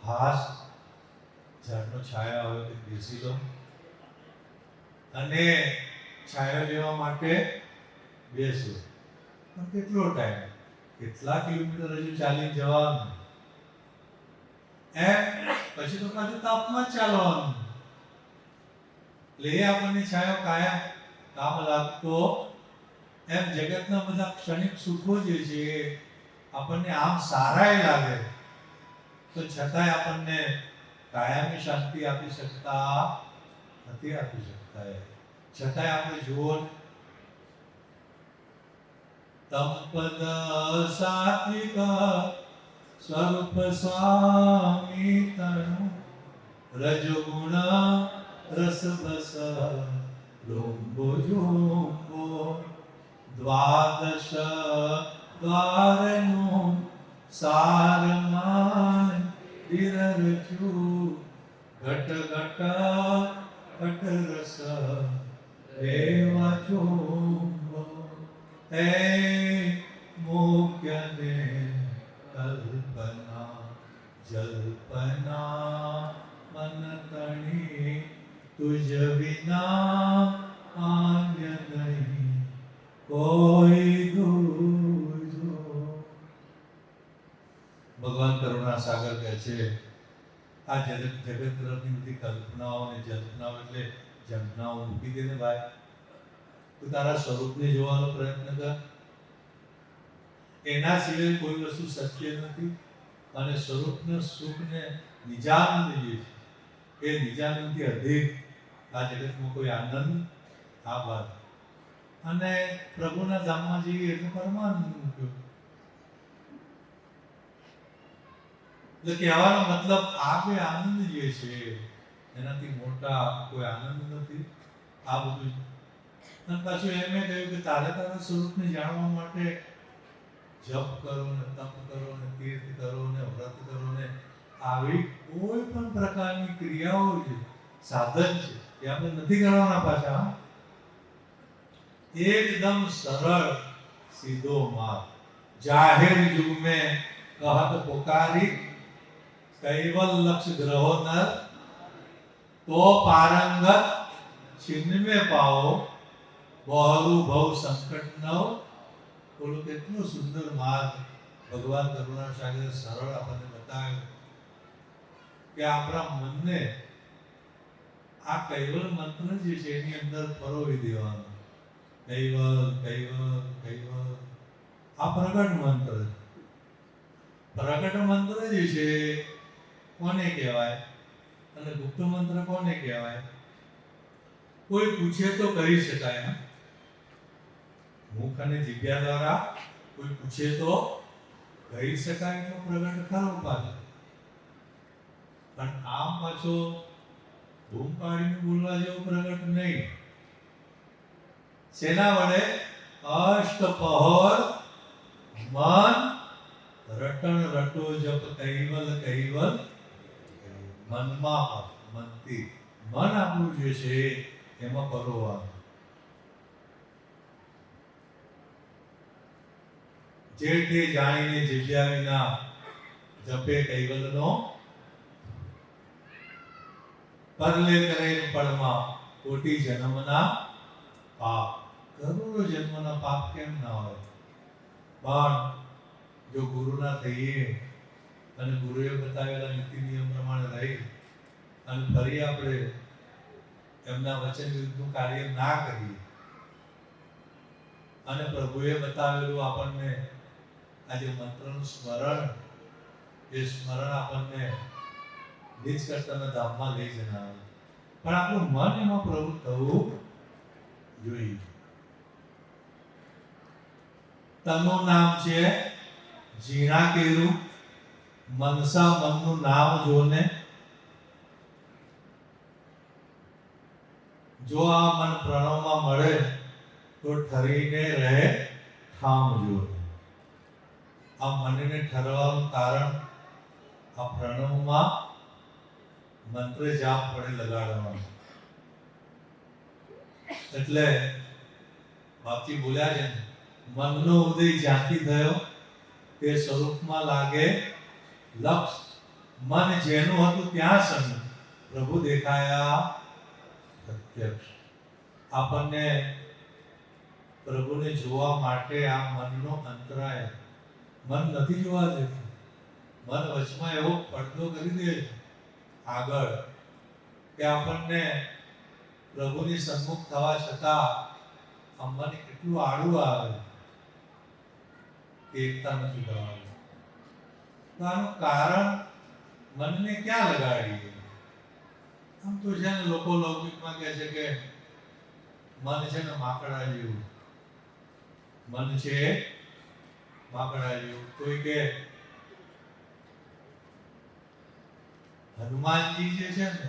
હાશ ઝાડનો છાયા આવે કે બેસી લો અને છાયા લેવા માટે બેસો. પણ કેટલો ટાઈમ, કેટલા કિલોમીટર હજુ ચાલી જવાનું. પછી તો પાછું તાપમાં જ ચાલવાનું. એટલે એ આપણને છાયો કાયમ કામ લાગતો. એમ જગતના બધા ક્ષણિક સુખો જે છે આપણને આમ સારાય લાગે તો છતાંય આપણને કાયમી શાંતિ આપી શકતા નથી, આપી શકતા. છતાંય આપણે જુઓ તમપદ સાત્વિક સ્વરૂપ સ્વામી તણુ રજગુણ રસબસ લોંબો જોંબો દ્વાદશ દ્વારનું સારમાન દિરરચુ ઘટ ઘટ ઘટ રસ રેવા ચોંબો હે મુખ્યને કલ્પના જલ્પના મન તણી તુજ વિના આન્ય નહીં કોઈ દૂજો. ભગવાન કરુણા સાગર કહે છે આ જગત તરફની બધી કલ્પનાઓ અને જલ્પનાઓ એટલે જલ્પનાઓ મૂકી દે ને ભાઈ. તું તારા સ્વરૂપને જોવાનો પ્રયત્ન કર. એના સિવાય કોઈ વસ્તુ સત્ય નથી. અને સ્વરૂપના સુખને નિજાનંદ જે છે એ નિજાનંદથી અધિક આ જગતમાં કોઈ આનંદ આ વાત. અને પ્રભુના ધામમાં જઈએ એટલે પરમાનંદ મૂક્યો. એટલે કહેવાનો મતલબ આ બે આનંદ જે છે એનાથી મોટા કોઈ આનંદ નથી. આ બધું. અને પાછું એમ કહ્યું કે તારે તારા સ્વરૂપને જાણવા માટે જપ કરો ને તપ કરો ને તીર્થ કરો ને વ્રત કરો ને આવી કોઈ પણ પ્રકારની ક્રિયાઓ છે સાધન છે એ આપણે નથી કરવાના પાછા. एकदम सरल सीधो मार्ग जाहिर युग में कहत पुकारी कैवल लक्ष्य ग्रहो नर तो पारंगत छिन्न में पाओ बहरू भव संकट नव. બોલો કેટલો સુંદર માર્ગ ભગવાન કરુણા સાગર સરળ આપણને બતાવ્યું કે આપણા મનને આ કૈવલ મંત્ર જે છે એની અંદર પરોવી દેવાનો. કૈવલ કૈવલ કૈવલ આ પ્રગટ મંત્ર. પ્રગટ મંત્ર જે છે કોને કહેવાય અને ગુપ્ત મંત્ર કોને કહેવાય? કોઈ પૂછે તો કહી શકાય. મુખ અને જીભ્યા દ્વારા કોઈ પૂછે તો કહી શકાય તો પ્રગટ ખરો પાછો. પણ આમ પાછો બૂમ પાડીને બોલવા જેવો પ્રગટ નહીં. સેના વડે? અષ્ટપહર મન રટણ રટો જપ કૈવલ કૈવલ. મનમાં મનથી મન આપણું જે છે એમાં પરોવાનું. જે તે જાણીને જીવ્યા વિના જપે કૈવલનો પરલે કરેલ પળમાં કોટી જન્મના પાપ. કરોડો જન્મના પાપ કેમ ના હોય? પણ જો ગુરુના થઈએ અને ગુરુએ બતાવેલા નીતિ નિયમ પ્રમાણે રહી અને ફરી આપણે એમના વચન વિરુદ્ધનું કાર્ય ના કરીએ અને પ્રભુએ બતાવેલું આપણને આજે મંત્રનું સ્મરણ, એ સ્મરણ આપણને નિજ કરતાના ધામમાં લઈ જનાર. પણ આપણું મન એમાં પ્રવૃત્ત થવું જોઈએ. તનું નામ છે ઝીણા કેરું, મનસા મનનું નામ જોને. જો આ મન પ્રણવમાં મળે તો ઠરીને રહે ઠામ જોને. આ મનને ઠરવાનું કારણ આ પ્રણવમાં મંત્ર જાપ પડે લગાડવાનું. એટલે બાપજી બોલ્યા છે, મનનો ઉદય જ્યાંથી થયો તે સ્વરૂપમાં લાગે લક્ષ. મન જેનું હતું ત્યાં સમય પ્રભુ દેખાયા પ્રત્યક્ષ. આપણને પ્રભુને જોવા માટે આ મનનો અંતરાય. મન નથી જોવા દેતું. મન વચમાં એવો પડદો કરી દે આગળ કે આપણને પ્રભુની સન્મુખ થવા છતાં આ મન એટલું આડું આવે કે એકતા નથી થવાનું. તો આનું કારણ મનને ક્યાં લગાડીએ? આમ તો છે ને લોકો લૌકિકમાં કહે છે કે મન છે ને માકડા જેવું. મન છે માકડા જેવું. કોઈ કે હનુમાનજી જે છે ને,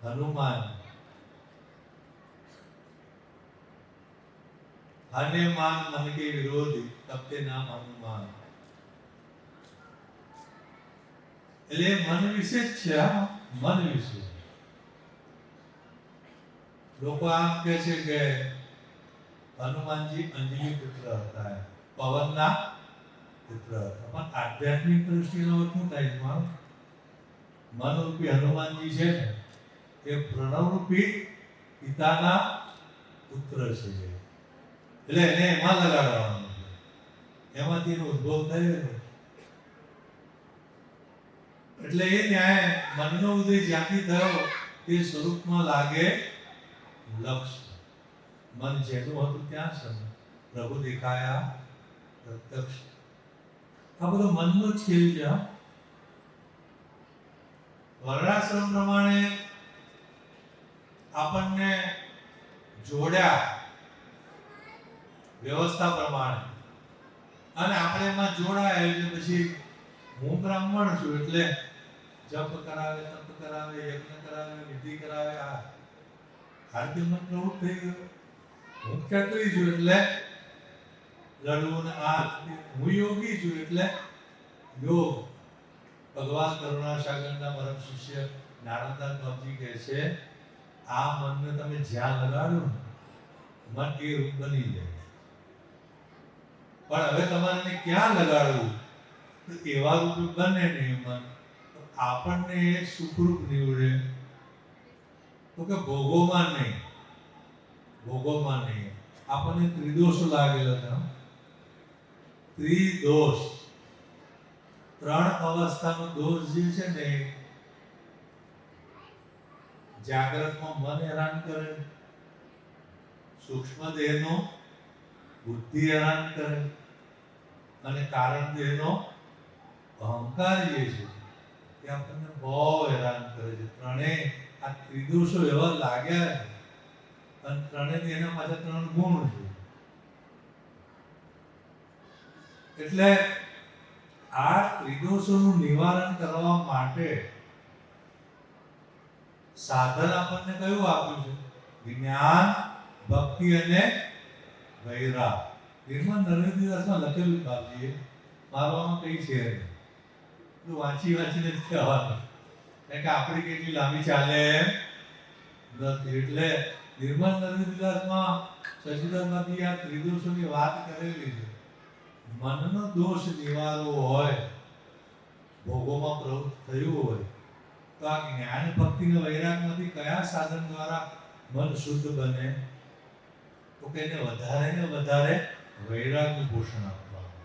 હનુમાન હનુમાન મન કે વિરોધી તબ તે નામ હનુમાન. એટલે મન વિશે જ છે. મન વિશે લોકો આમ કહે છે કે હનુમાનજી અંજલિ પુત્ર હતા, પવનના પુત્ર હતા. પણ આધ્યાત્મિક દ્રષ્ટિનો અર્થ શું થાય છે? મનરૂપી હનુમાનજી છે ને એ પ્રણવરૂપી પિતાના પુત્ર છે. એટલે એને એમાં લગાડવાનું છે. એમાંથી એનો ઉદ્ભવ થયો. એટલે એ ન્યાય મનનો ઉદય જ્યાંથી થયો તે સ્વરૂપમાં લાગે લક્ષ. મન જેનું હતું ત્યાં સમય પ્રભુ દેખાયા પ્રત્યક્ષ. આ બધો મનનો જ ખેલ છે. વર્ણાશ્રમ પ્રમાણે આપણને જોડ્યા વ્યવસ્થા પ્રમાણે, અને આપણે એમાં જોડાયા એટલે પછી હું બ્રાહ્મણ છું એટલે જપ કરાવે, તપ કરાવે, યજ્ઞ કરાવે, વિધિ કરાવે. આ આરતી મન પ્રવૃત્ત થઈ ગયો. હું ક્ષત્રિય છું એટલે લડવું ને આ. હું યોગી છું એટલે યોગ. ભગવાન કરુણા સાગરના પરમ શિષ્ય નારદદાસ બાપજી કહે છે, આ મનને તમે જ્યાં લગાડો ને મન એ રૂપ બની જાય. પણ હવે તમારે ક્યાં લગાડવું? તો એવા રૂપ બને નહીં મન. આપણને સુખરૂપ નીવડે તો કે ભોગોમાં નહીં. ભોગોમાં નહીં. આપણને ત્રિદોષ લાગેલા હતા. ત્રિદોષ, ત્રણ અવસ્થાનો દોષ જે છે ને, જાગ્રતમાં મન હેરાન કરે, સૂક્ષ્મ દેહનો બુદ્ધિ હેરાન કરે, અને કારણ દેહનો અહંકાર જે છે તે આપણને બહુ હેરાન કરે છે. ત્રણેય આ ત્રિદોષો એવા લાગ્યા છે, અને ત્રણેય એના પાછળ ત્રણ ગુણ છે. એટલે આ ત્રિદોષોનું નિવારણ કરવા માટે સાધન આપણને કયું આપ્યું છે? જ્ઞાન, ભક્તિ અને વૈરાગ. નિર્મળ નરેન્દ્રદાસમાં લખેલું બાપજીએ, મારવામાં કઈ છે નહીં, વાંચીને જ કહેવાનું, કારણ કે આપણી કેટલી લાંબી ચાલે એમ નથી. એટલે નિર્મળ નરેન્દ્રદાસમાં સચિદાનંદ બાપજી આ ત્રિદોષોની વાત કરેલી છે. મનનો દોષ નિવારવો હોય, ભોગોમાં પ્રવૃત્ત થયું હોય, તો આ જ્ઞાન, ભક્તિ અને વૈરાગમાંથી કયા સાધન દ્વારા મન શુદ્ધ બને? તો કે એને વધારે ને વધારે વૈરાગનું પોષણ આપવાનું.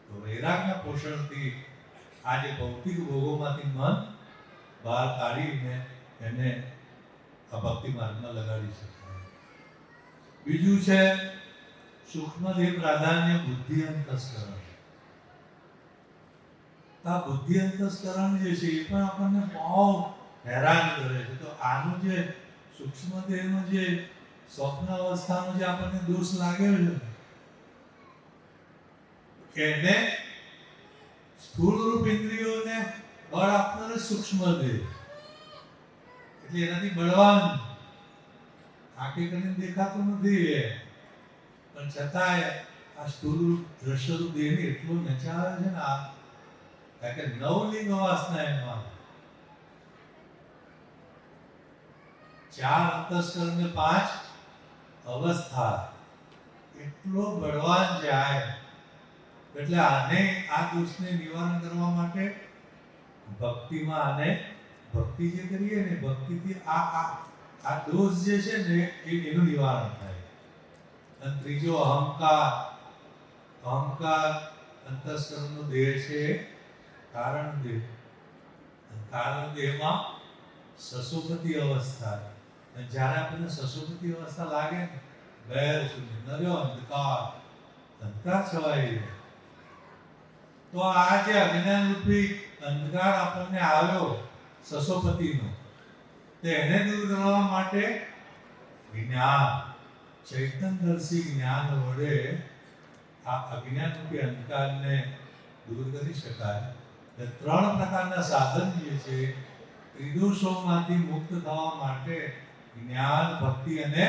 તો વૈરાગના પોષણથી આજે ભૌતિક ભોગોમાંથી મન બહાર કાઢીને એને આ ભક્તિ માર્ગમાં લગાડી શકાય. બીજું છે સૂક્ષ્મ દેહ પ્રાધાન્ય બુદ્ધિ અંતસ્કરણ. આ બુદ્ધિ અંતસ્કરણ જે છે એ પણ આપણને બહુ હેરાન કરે છે. તો આનું જે સૂક્ષ્મ દેહનો જે સ્વપ્ન અવસ્થાનો જે આપણને દોષ લાગ્યો છે, એને સ્થૂળ રૂપ ઇન્દ્રિયોને બળ આપનાર સૂક્ષ્મ દેહ, એટલે એનાથી બળવાન આંખે કરીને દેખાતું નથી એ, પણ છતાંય આ સ્થૂળ રૂપ દ્રશ્ય રૂપ દેહને એટલું નચાવે છે ને આ, કારણ કે નવલિંગ વાસના એમાં 4 અંતસ્કરણ ને 5 અવસ્થા, એટલો બળવાન જાય. એટલે આને આ દોષને નિવારણ કરવા માટે ભક્તિમાં આને ભક્તિ જે કરીએ ને, ભક્તિથી આ દોષ જે છે ને એનું નિવારણ થાય. અને ત્રીજો અહંકાર અંતસ્કરણનો દેહ છે કારણ દેહ. કારણ દેહમાં સસુપતિ અવસ્થા, અને જ્યારે આપણને સસુપતિ અવસ્થા લાગે ને, બેર સુધી નર્યો અંધકાર છવાઈ જાય. તો આ જે અજ્ઞાન રૂપી અંધકાર આપણને આવ્યો સસોપતિનો, તો એને દૂર કરવા માટે જ્ઞાન, ચૈતન્યદર્શી જ્ઞાન વડે આ અજ્ઞાન રૂપી અંધકારને દૂર કરી શકાય. ત્રણ પ્રકારના સાધન જે છે ત્રિદોષોમાંથી મુક્ત થવા માટે જ્ઞાન, ભક્તિ અને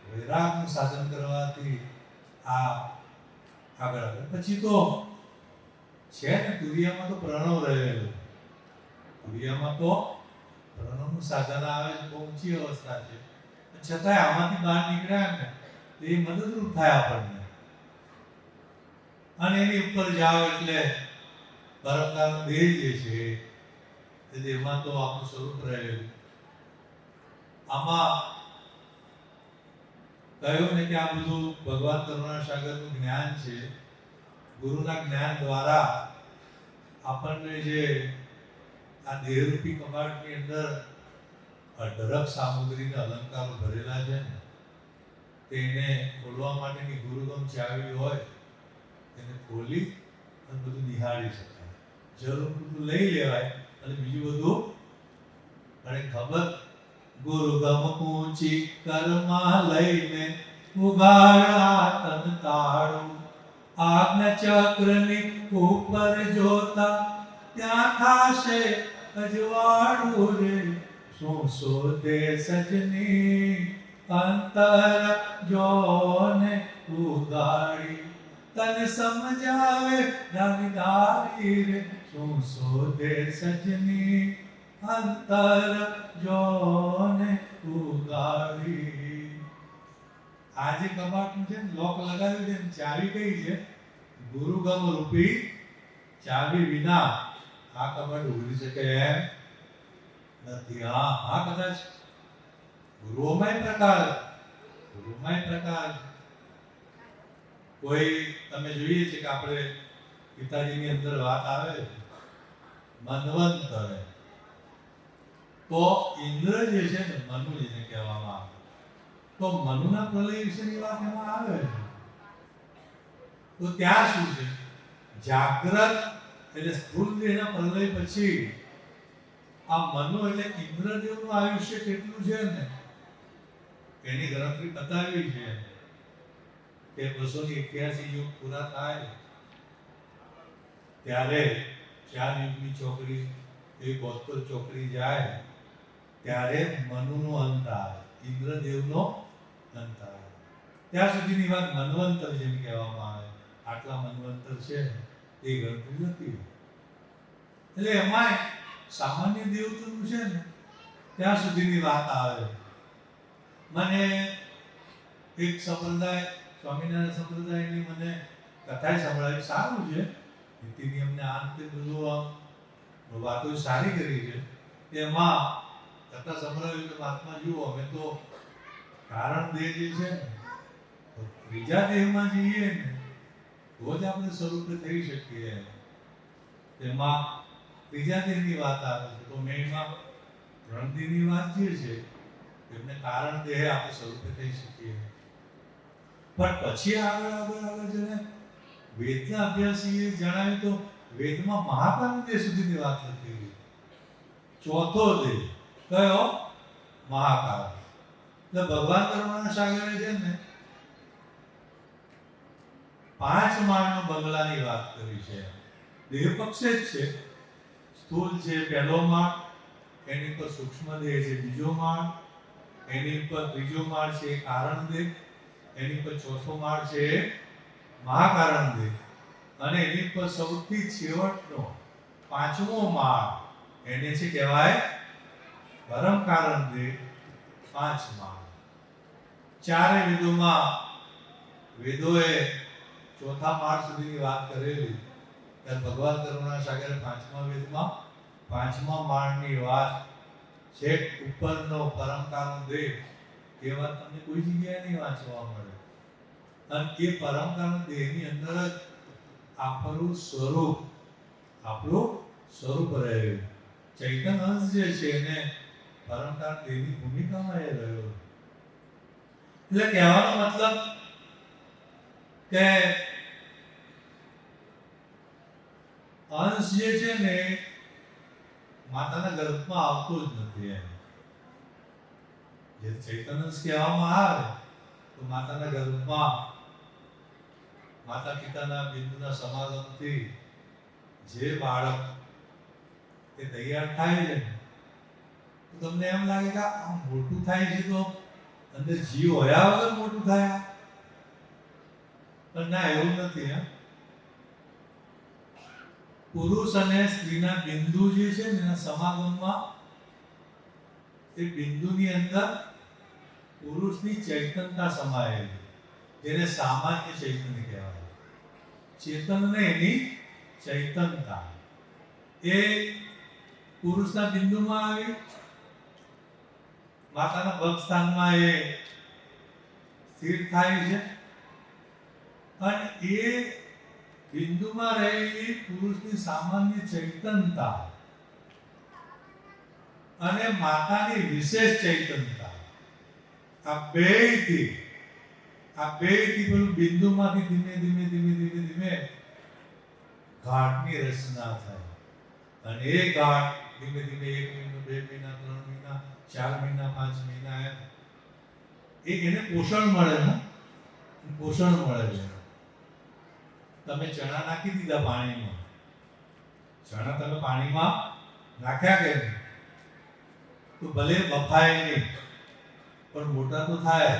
વૈરાગનું સાધન કરવાથી આ આગળ આવે. પછી તો છે ને તુરિયામાં તો પ્રણવ રહેલો, તુરિયામાં તો પ્રણવનું સાધન આવે છે, બહુ ઊંચી અવસ્થા છે, છતાંય આમાંથી બહાર નીકળ્યા ને તો એ મદદરૂપ થાય આપણને. અને એની ઉપર જાઓ એટલે પરમકારનો દેહ જે છે તે દેહમાં તો આપણું સ્વરૂપ રહેલું. આમાં કહ્યું ને કે આ બધું ભગવાન કરુણાસાગરનું જ્ઞાન છે. ગુરુના જ્ઞાન દ્વારા આપણને જે આ દેહરૂપી કબાટની અંદર અઢળક સામગ્રીના અલંકારો ભરેલા છે ને, તેને ખોલવા માટેની ગુરુગમ ચાવી હોય તેને ખોલી અને બધું નિહાળી શકાય. જરૂર બધું લઈ લેવાય અને બીજું બધું અને ખબર ગુરુગમ ઊંચી કરમાં લઈને ઉગાડા તન તાળું, આજ્ઞા ચક્રની ઉપર જોતા ત્યાં થાશે અજવાળું રે. શું શોધે સજની અંતર જોને ઉગાડી, તને સમજાવે રંગદારી રે. શું શોધે સજની અંતર જોને ઉગાડી. આ જે કબાટનું છે ને લોક લગાવ્યું છે, ચાવી કઈ છે? ગુરુગમ રૂપી ચાવી વિના આ કબાટ ઉઘડી શકે એમ નથી. હા કદાચ ગુરુઓમાંય પ્રકાર કોઈ તમે જોઈએ છે કે આપણે પિતાજીની અંદર વાત આવે છે મન્વંતરે, તો ઇન્દ્ર જે છે ને મનુ જેને કહેવામાં આવે, તો મનુના પ્રલય વિશેની વાત એમાં આવે છે. તો ત્યાં શું છે, જાગ્રત એટલે સ્થૂળ દેહના પ્રલય પછી આ મનુ એટલે ઇન્દ્રદેવનું આયુષ્ય કેટલું છે ને એની ગણતરી બતાવી છે કે 281 યુગ પૂરા થાય ત્યારે 4 યુગની ચોકડી એ 72 ચોકડી જાય ત્યારે મનુનો અંત આવે, ઇન્દ્રદેવનો અંત આવે. ત્યાં સુધીની વાત મન્વંતર જેમ કહેવામાં આવે, આટલા મન્વંતર છે એ ગણતરી નથી. એટલે એમાં સામાન્ય દેવતાનું છે ને ત્યાં સુધીની વાત આવે. મને એક સંપ્રદાય, સ્વામિનારાયણ સંપ્રદાયની મને કથા સંભળાવી, સારું છે, નીતિ નિયમને આ રીતે બધું વાતો સારી કરી છે. એમાં કથા સંભળાવી તો વાતમાં જુઓ, અમે તો કારણ દેહ જે છે ને તો ત્રીજા દેહમાં જઈએ ને તો જ આપણે સ્વરૂપે થઈ શકીએ. તેમાં ત્રીજા દેહની વાત આવે છે, તો મેં એમાં રણદેહની વાત જે છે એમને કારણ દેહ આપણે સ્વરૂપે થઈ શકીએ. પણ પછી આગળ જઈને વેદના અભ્યાસીએ જણાવ્યું તો વેદમાં મહાકારણ દેહ સુધીની વાત લખેલી. ચોથો દેહ કયો? મહાકારણ. એટલે ભગવાન કરુણા સાગરે છે ને 5 માળનો બંગલાની વાત કરી છે. દેહ પક્ષે જ છે. સ્થૂળ છે પહેલો માળ, એની પર સૂક્ષ્મ દેહ છે બીજો માળ, એની પર ત્રીજો માળ છે કારણ દેહ, એની પર ચોથો માળ છે મહાકારણ દેહ, અને એની પર સૌથી છેવટનો 5મો માળ એને છે કહેવાય પરમ કારણ દેહ. 5 માળ. ચારે વેદોએ ચોથા માળ સુધીની વાત કરેલી. ત્યારે ભગવાન કરુણા સાગરે 5મા વેદમાં 5મા માળની વાત છેક ઉપરનો પરમ કારણ દેહ એ વાત તમને કોઈ જગ્યાએ નહીં વાંચવા મળે. અને એ પરમ કારણ દેહની અંદર જ આપણું સ્વરૂપ રહેલું. ચૈતન્ય અંશ જે છે એને પરમ કારણ દેહની ભૂમિકામાં એ રહ્યો. એટલે કહેવાનો મતલબ કે અંશ જે છે ને માતાના ગર્ભમાં આવતો જ નથી. એમ જે ચૈતન્ય અંશ કહેવામાં આવે તો માતાના ગર્ભમાં માતા પિતાના બિંદુના સમાગમથી જે બાળક એ તૈયાર થાય છે તો તમને એમ લાગે કે આ મોટું થાય છે તો અંદર જીવ હોયા વગર મોટું થાય, પણ ના, એવું નથી. પુરુષ અને સ્ત્રીના બિંદુ જે છે ને એના સમાગમમાં એ બિંદુની અંદર પુરુષની ચૈતન્યતા સમાયેલી, જેને સામાન્ય ચૈતન્ય કહેવાય. ચેતન ને એની ચૈતન્યતા એ પુરુષના બિંદુમાં આવી, માતાના પગ સ્થાનમાં એ સ્થિર થાય છે, અને એ બિંદુમાં રહેલી પુરુષની સામાન્ય ચૈતન્યતા અને માતાની વિશેષ ચૈતન્યતા, આ બેયથી પેલું બિંદુમાંથી ધીમે ધીમે ગાંઠની રચના થાય. અને એ ગાંઠ ધીમે 1 મહિનો, 2 મહિના, 3 મહિના, 4 મહિના, 5 મહિના એને પોષણ મળે છે. તમે ચણા નાખી દીધા પાણીમાં, ચણા તમે પાણીમાં નાખ્યા કે નહીં, તો ભલે બફાય નહીં પણ મોટા તો થાય.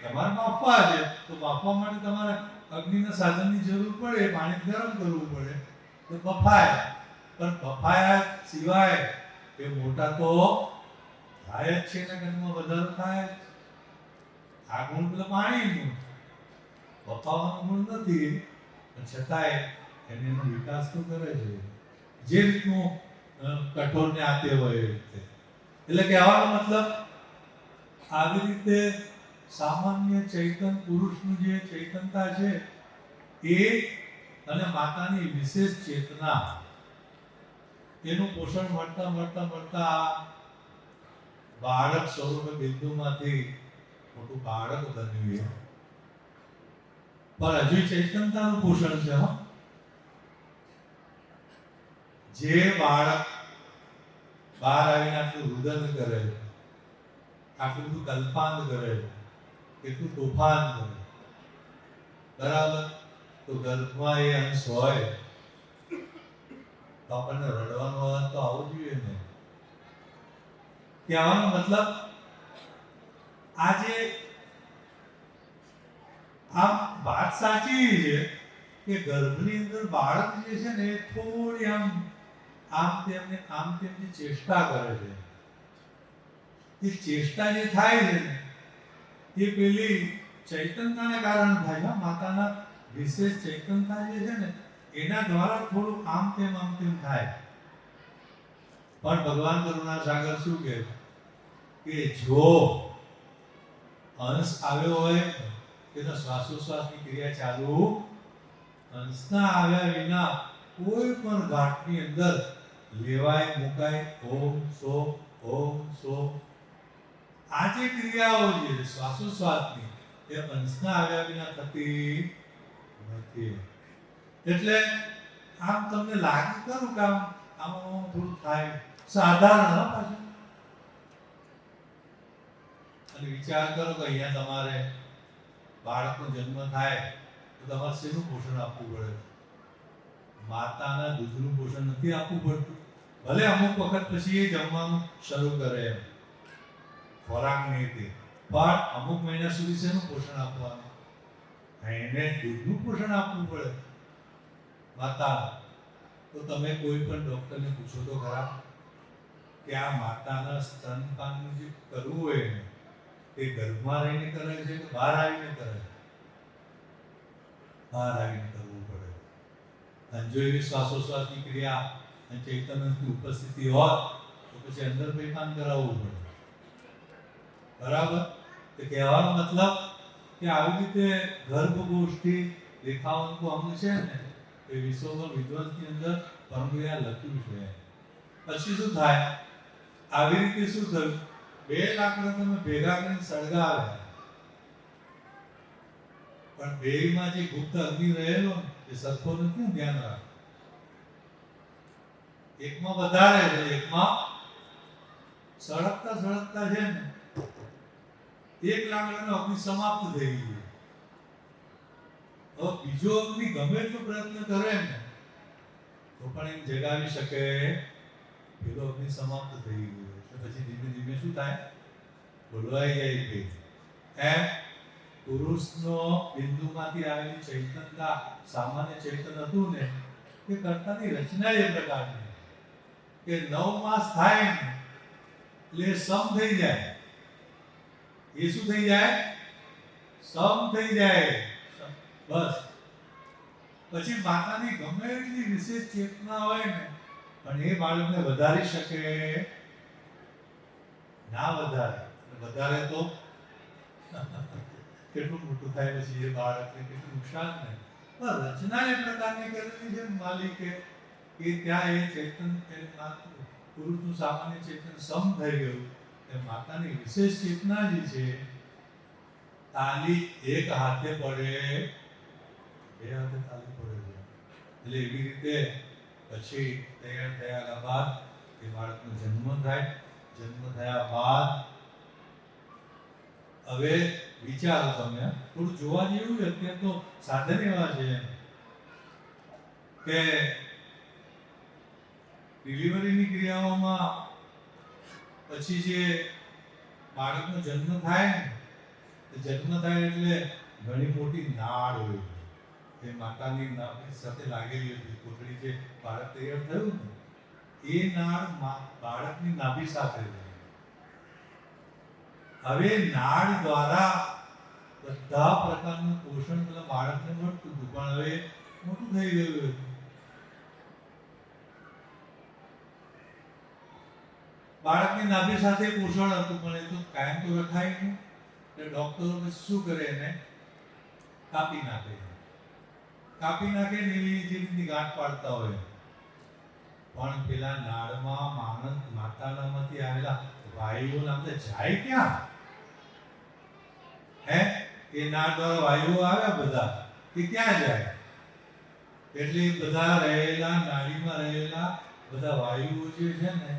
તમારે બાફવા છે તો બાફવા માટે તમારે અગ્નિના સાધનની જરૂર પડે, પાણી ગરમ કરવું પડે તો બફાય. પણ બફાયા સિવાય એ મોટા તો થાય જ છે. એના ઘરમાં વધારો થાય જ. આ ગુણ પેલા પાણીનું, બફાવાનો ગુણ નથી, પણ છતાંય એનો વિકાસ તો કરે છે, જે રીતનું કઠોળને આતે હોય એ રીતે. એટલે કહેવાનો મતલબ આવી રીતે સામાન્ય ચૈતન પુરુષનું જે ચૈતનતા છે એ અને માતાની વિશેષ ચેતના એનું પોષણ મળતા મળતા મળતા બાળક સ્વરૂપે બિંદુમાંથી મોટું બાળક બન્યું. પણ હજુ ચૈતનતાનું પોષણ છે. જે બાળક બહાર આવીને આટલું રુદન કરે, આટલું બધું કલ્પાંત કરે, કેટલું તોફાન કરે, બરાબર, તો ગર્ભમાં એ અંશ હોય તો આપણને રડવાનો અવાજ તો આવવો જોઈએ ને. કહેવાનો મતલબ આજે આમ વાત સાચી છે કે ગર્ભની અંદર બાળક જે છે ને એ થોડી આમ તેમની ચેષ્ટા કરે છે. એ ચેષ્ટા જે થાય છે ને એ પેલી ચૈતન્યતાને કારણે થાય. માતાના વિશેષ ચૈતન્યતા જે છે ને એના દ્વારા થોડું આમ તેમ થાય. પણ ભગવાન કરુણા સાગર શું કહે કે જો અંશ આવ્યો હોય કે તો શ્વાસોશ્વાસની ક્રિયા ચાલુ, અંશના આવ્યા વિના કોઈ પણ ઘાટની અંદર લેવાય મુકાય ઓમ સો ઓમ સો. આ જે ક્રિયાઓ છે શ્વાસોશ્વાસની એ અંશના આવ્યા વિના થતી નથી. એટલે આમ તમને લાગે ખરું કે આમ થોડું થાય, સાધારણ પાછું. અને વિચાર કરો કે અહીંયા તમારે બાળકનો જન્મ થાય તો તમારે શેનું પોષણ આપવું પડે? માતાના દૂધનું પોષણ નથી આપવું પડતું. ભલે અમુક વખત પછી એ જમવાનું શરૂ કરે એમ, ખોરાક નહીં તે, પણ અમુક મહિના સુધી શેનું પોષણ આપવાનું? એને દૂધનું પોષણ આપવું પડે માતા. તો તમે કોઈ પણ ડોક્ટરને પૂછો તો ખરા કે આ માતાના સ્તનપાનનું જે કરવું હોય ને એ ગર્ભમાં રહીને કરે છે કે બહાર આવીને કરે છે? બહાર આવીને કરવું પડે. અને જો એવી શ્વાસોશ્વાસની ક્રિયા અને ચૈતન્યની ઉપસ્થિતિ હોય તો પછી અંદર પેખાન કરાવવું પડે. બરાબર? તો કહેવાનો મતલબ કે આવી રીતે ગર્ભગોષ્ઠી રેખાઓનું અંગ છે ને એ વિશ્વભર વિદ્વંસની અંદર પરમગીરા લખ્યું છે. પછી શું થાય? આવી રીતે શું થયું? 2 લાકડા તમે ભેગા કરીને સળગાવ્યા, પણ બેયમાં જે ગુપ્ત અગ્નિ રહેલો ને એ સરખો નથી. ધ્યાન રાખ. એકમાં વધારે છે, એકમાં સળગતા છે ને એક લાકડાનો અગ્નિ સમાપ્ત થઈ ગયો. હવે બીજો અગ્નિ ગમે એટલો પ્રયત્ન કરે ને તો પણ એમ જગાવી શકે, પેલો અગ્નિ સમાપ્ત થઈ ગયો. પછી ધીમે ધીમે શું થાય? બોલવાઈ જાય કે એમ પુરુષનો બિંદુમાંથી આવેલી ચૈતન્યતા સામાન્ય ચૈતન્ય હતું ને એ કર્તાની રચના એ પ્રકારની કે 9 માસ થાય ને એટલે સમ થઈ જાય. એ શું થઈ જાય? સમ થઈ જાય. બસ. પછી માતાની ગમે એટલી વિશેષ ચેતના હોય ને પણ એ બાળકને વધારી શકે ના વધારે. વધારે તો કેટલું મોટું થાય પછી એ બાળકને કેટલું નુકસાન થાય. પણ રચના એ પ્રકારની કરેલી છે માલિકે કે ત્યાં એ ચેતન પુરુષનું સામાન્ય ચેતન સમ થઈ ગયું. એ માતાની વિશેષ ચેતના જે છે તાલી એક હાથે પડે, 2 હાથે તાલી પડે છે. એટલે એવી રીતે પછી તૈયાર થયા બાદ એ બાળકનો જન્મ થાય. જન્મ થયા બાદ હવે વિચારો તમે, થોડું જોવા જેવું છે. અત્યારે તો સાધન એવા છે કે ડિલિવરીની ક્રિયાઓમાં પછી જે બાળકનો જન્મ થાય ને જન્મ થાય એટલે ઘણી મોટી નાળ હોય એ માતાની સાથે લાગેલી હતી. કોથળી જે બાળક તૈયાર થયું ને એ નાળ બાળકની નાભી સાથે છે. હવે નાળ દ્વારા બધા પ્રકારનું પોષણ પેલા બાળકને મળતું હતું, પણ હવે મોટું થઈ ગયું હતું. બાળકની નાભી સાથે પોષણ હતું પણ એ તો કાયમ તો રખાય નહીં. એટલે ડોક્ટરો પછી શું કરે, એને કાપી નાખે ને એવી જે રીતની ગાંઠ પાડતા હોય. પણ પેલા નાળમાં માતાનામાંથી આવેલા વાયુઓ નામથી જાય ક્યાં? હે, એ નાળ દ્વારા વાયુઓ આવ્યા બધા, એ ક્યાં જાય? એટલે બધા રહેલા નાડીમાં રહેલા બધા વાયુઓ જે છે ને,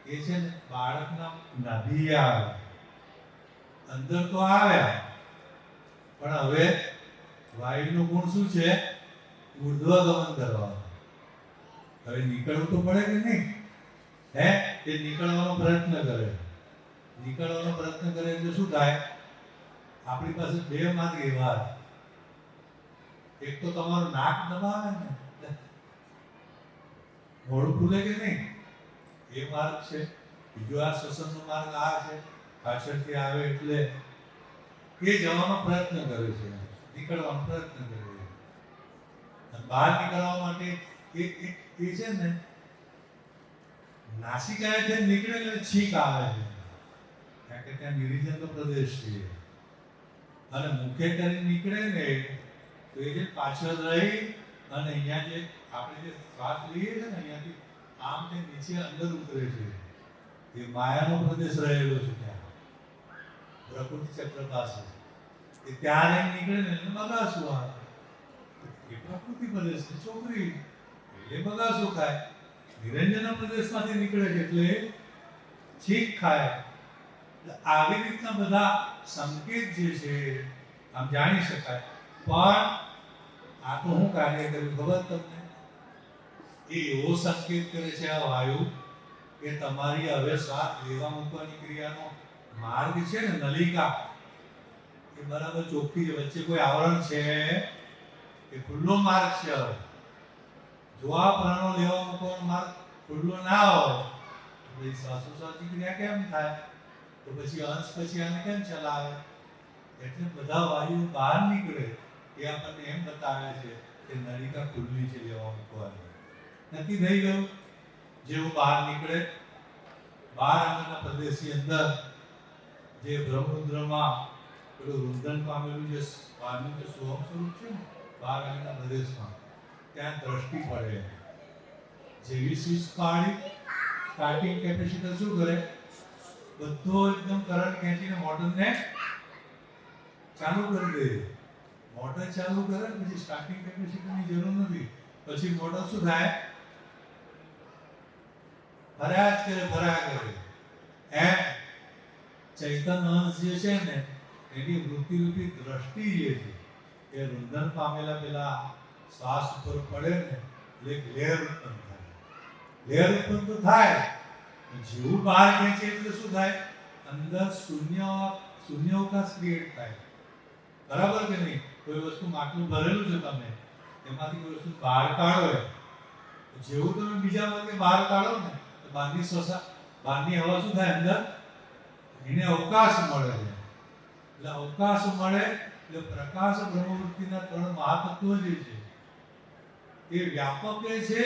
એ છે ને બાળકના નાભીએ આવે. અંદર તો આવ્યા, પણ હવે વાયુનો ગુણ શું છે? ઉર્ધ્વગમન કરવાનું. હવે નીકળવું તો પડે કે નહીં? હે, એ નીકળવાનો પ્રયત્ન કરે એટલે શું થાય? આપણી પાસે બે માર્ગ એવા, એક તો તમારું નાક દબાવે ને, મોઢું ખુલે કે નહીં, એ માર્ગ છે. બીજો આ શ્વસનનો માર્ગ આ છે, પાછળથી આવે એટલે એ જવાનો પ્રયત્ન કરે છે, નીકળવાનો પ્રયત્ન કરે છે. અને બહાર નીકળવા માટે એ છે ને, નાસિકાએથી નીકળે એટલે છીંક આવે છે, કારણ કે ત્યાં નિરીજનનો પ્રદેશ છે. અને મુખે કરીને નીકળે ને તો એ જે પાછળ રહી અને અહીંયા જે આપણે જે શ્વાસ લઈએ છીએ ને, અહીંયાથી આમ તે નીચે અંદર ઉતરે છે. એ માયાનો પ્રદેશ રહેલો છે ત્યાં, પ્રકૃતિ ચક્ર પાસે. એ ત્યાં નીકળે ને એટલે બગાસું આવે. એ પ્રકૃતિ પ્રદેશ છે, છોકરી એટલે બગાસું ખાય. નિરંજન પ્રદેશમાંથી નીકળે છે એટલે છીંક ખાય. આવી રીતના બધા સંકેત જે છે આમ જાણી શકાય. પણ આ તો હું કાર્ય કર્યું ખબર તમને? એ એવો સંકેત કરે છે આ વાયુ કે તમારી હવે શ્વાસ લેવા મૂકવાની ક્રિયાનો માર્ગ છે ને, નલિકા, એ બરાબર ચોખ્ખી છે. વચ્ચે કોઈ આવરણ છે? એ ખુલ્લો માર્ગ છે. હવે જો આ પ્રાણો લેવા મૂકવાનો માર્ગ ખુલ્લો ના હોય તો શ્વાસોશ્વાસની ક્રિયા કેમ થાય? તો પછી અંશ પછી આને કેમ ચલાવે? એટલે બધા વાયુ બહાર નીકળે એ આપણને એમ બતાવે છે કે નલિકા ખુલ્લી છે લેવા મૂકવાની. નક્કી થઈ ગયું. જેવું બહાર નીકળે, બહાર અંદરના પ્રદેશની અંદર જે બ્રહ્મરુદ્રમાં પેલું રુદન પામેલું જે બહારનું જે સોહમ સ્વરૂપ છે ને, બહાર અંદરના પ્રદેશમાં, ત્યાં દ્રષ્ટિ પડે. જેવી સ્વિચ પાડી, સ્ટાર્ટિંગ કેપેસિટર શું કરે? બધો એકદમ કરંટ ખેંચીને મોટરને ચાલુ કરી દે. મોટર ચાલુ કરે પછી સ્ટાર્ટિંગ કેપેસિટરની જરૂર નથી. પછી મોટર શું થાય? ભર્યા કરે. એમ ચૈતન્ય અંશ જે છે ને, એની વૃત્તિરૂપી દ્રષ્ટિ જે છે એ રુંધન પામેલા પેલા શ્વાસ ઉપર પડે ને એટલે એક લહેર ઉત્પન્ન થાય. લહેર ઉત્પન્ન તો થાય, જેવું બહાર ખેંચે એટલે શું થાય? અંદર શૂન્યાવકાશ ક્રિએટ થાય. બરાબર કે નહીં? કોઈ વસ્તુ માટલું ભરેલું છે, તમે એમાંથી કોઈ વસ્તુ બહાર કાઢો, જેવું તમે બીજા વર્ગે બહાર કાઢો ને તો બહારની હવા શું થાય? અંદર એને અવકાશ મળે છે. એટલે અવકાશ મળે એટલે પ્રકાશ બ્રહ્મવૃત્તિના ત્રણ મહાતત્વો જે છે એ વ્યાપક છે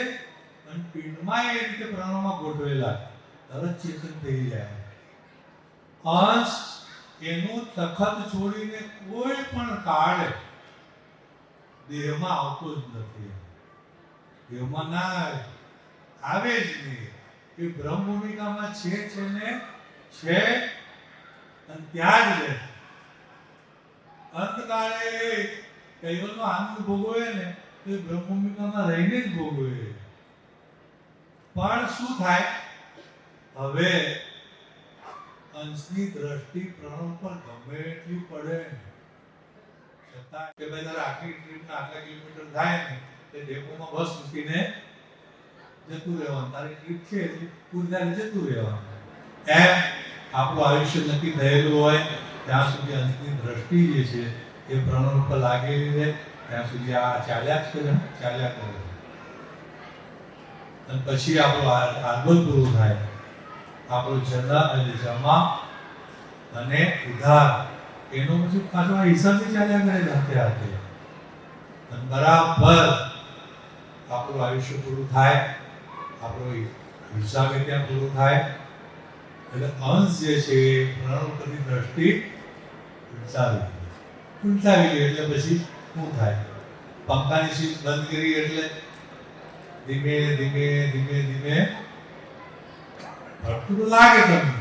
અને પિંડમાં એ રીતે પ્રાણોમાં ગોઠવેલા, તરત ચેતન થઈ જાય. અંશ એનું તખત છોડીને કોઈ પણ કાળે દેહમાં આવતો જ નથી. દેહમાં ના આવે જ નહીં. એ બ્રહ્મ ભૂમિકામાં છે ને છે અને ત્યાં જ રહે. અંતકાળે કૈવલનો આનંદ ભોગવે ને તો એ બ્રહ્મ ભૂમિકામાં રહીને જ ભોગવે. પણ શું થાય? હવે અંશની દ્રષ્ટિ પ્રાણ પર ગમે એટલી પડે, છતાં કે ભાઈ તારે આટલી ટ્રીપના આટલા કિલોમીટર થાય ને તે ડેપોમાં બસ મૂકીને જતું રહેવાનું. તારી ટ્રીપ છે એટલી પૂરી થાય જતું રહેવાનું. એમ આપણું આયુષ્ય નક્કી થયેલું હોય ત્યાં સુધી અંશની દ્રષ્ટિ જે છે એ પ્રાણ ઉપર લાગેલી રહે ત્યાં સુધી આ ચાલ્યા જ કરે. અને પછી આપણું આર્બલ પૂરું થાય. આપણું જમા અને ઉધાર એનો પછી પાછો હિસાબથી ચાલ્યા કરે જાતે હાથે. અને બરાબર આપણું આયુષ્ય પૂરું થાય, આપણો હિસાબ ત્યાં પૂરું થાય એટલે અંશ જે છે પ્રાણ ઉપરની દ્રષ્ટિ ઉલટાવી લે એટલે પછી શું થાય? પંખાની સ્વિચ બંધ કરી એટલે ધીમે ધીમે ધીમે ધીમે ફરતું તો લાગે તમને,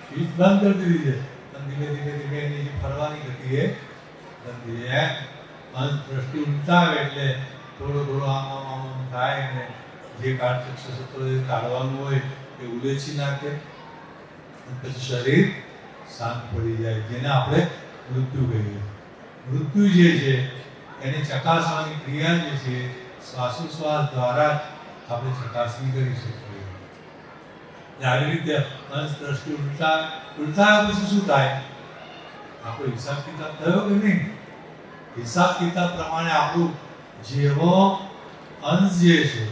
સ્વિચ બંધ કરી દીધી છે અને ધીમે ધીમે ધીમે એની જે ફરવાની ગતિ એ બંધ થઈ જાય. અંશ દ્રષ્ટિ ઉલટાવે એટલે થોડો થોડો આમ થાય ને જે કાળચક્ષ સત્ર કાઢવાનું હોય એ ઉલેચી નાખે અને પછી શરીર શાંત પડી જાય, જેને આપણે મૃત્યુ કહીએ. મૃત્યુ જે છે એની ચકાસવાની ક્રિયા જે છે શ્વાસોશ્વાસ દ્વારા જ આપણે ચકાસણી કરી શકીએ. આવી રીતે અંશ દ્રષ્ટિ ઉલટાવ્યા પછી શું થાય? આપણો હિસાબ કિતાબ થયો કે નહીં? હિસાબ કિતાબ પ્રમાણે આપણું જેવો અંશ જે છે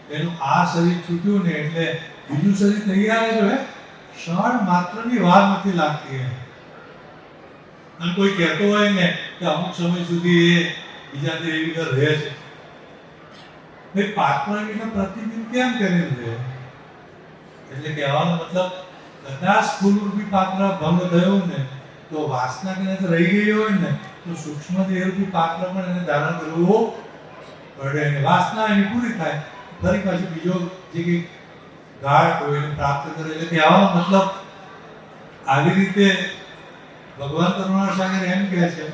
એનું આ શરીર છૂટ્યું ને એટલે બીજું શરીર તૈયાર જ હોય, ક્ષણ માત્રની વાર નથી લાગતી એમ. અને કોઈ કહેતો હોય ને કે અમુક સમય સુધી એ બીજા દેવી ઘર રહે છે, ભાઈ પાત્રનું પ્રતિબિંબ કેમ કરેલું છે? એટલે કહેવાનો મતલબ કદાચ સ્થૂળરૂપી પાત્ર ભંગ થયું ને તો વાસના કે રહી ગઈ હોય ને તો સૂક્ષ્મ દેહરૂપી પાત્ર પણ એને ધારણ કરવું પડે અને વાસના એની પૂરી થાય ફરી પાછું બીજો જે કંઈ ગાઢ હોય એને પ્રાપ્ત કરે. એટલે કહેવાનો મતલબ આવી રીતે ભગવાન કરુણાસાગર એમ કહે છે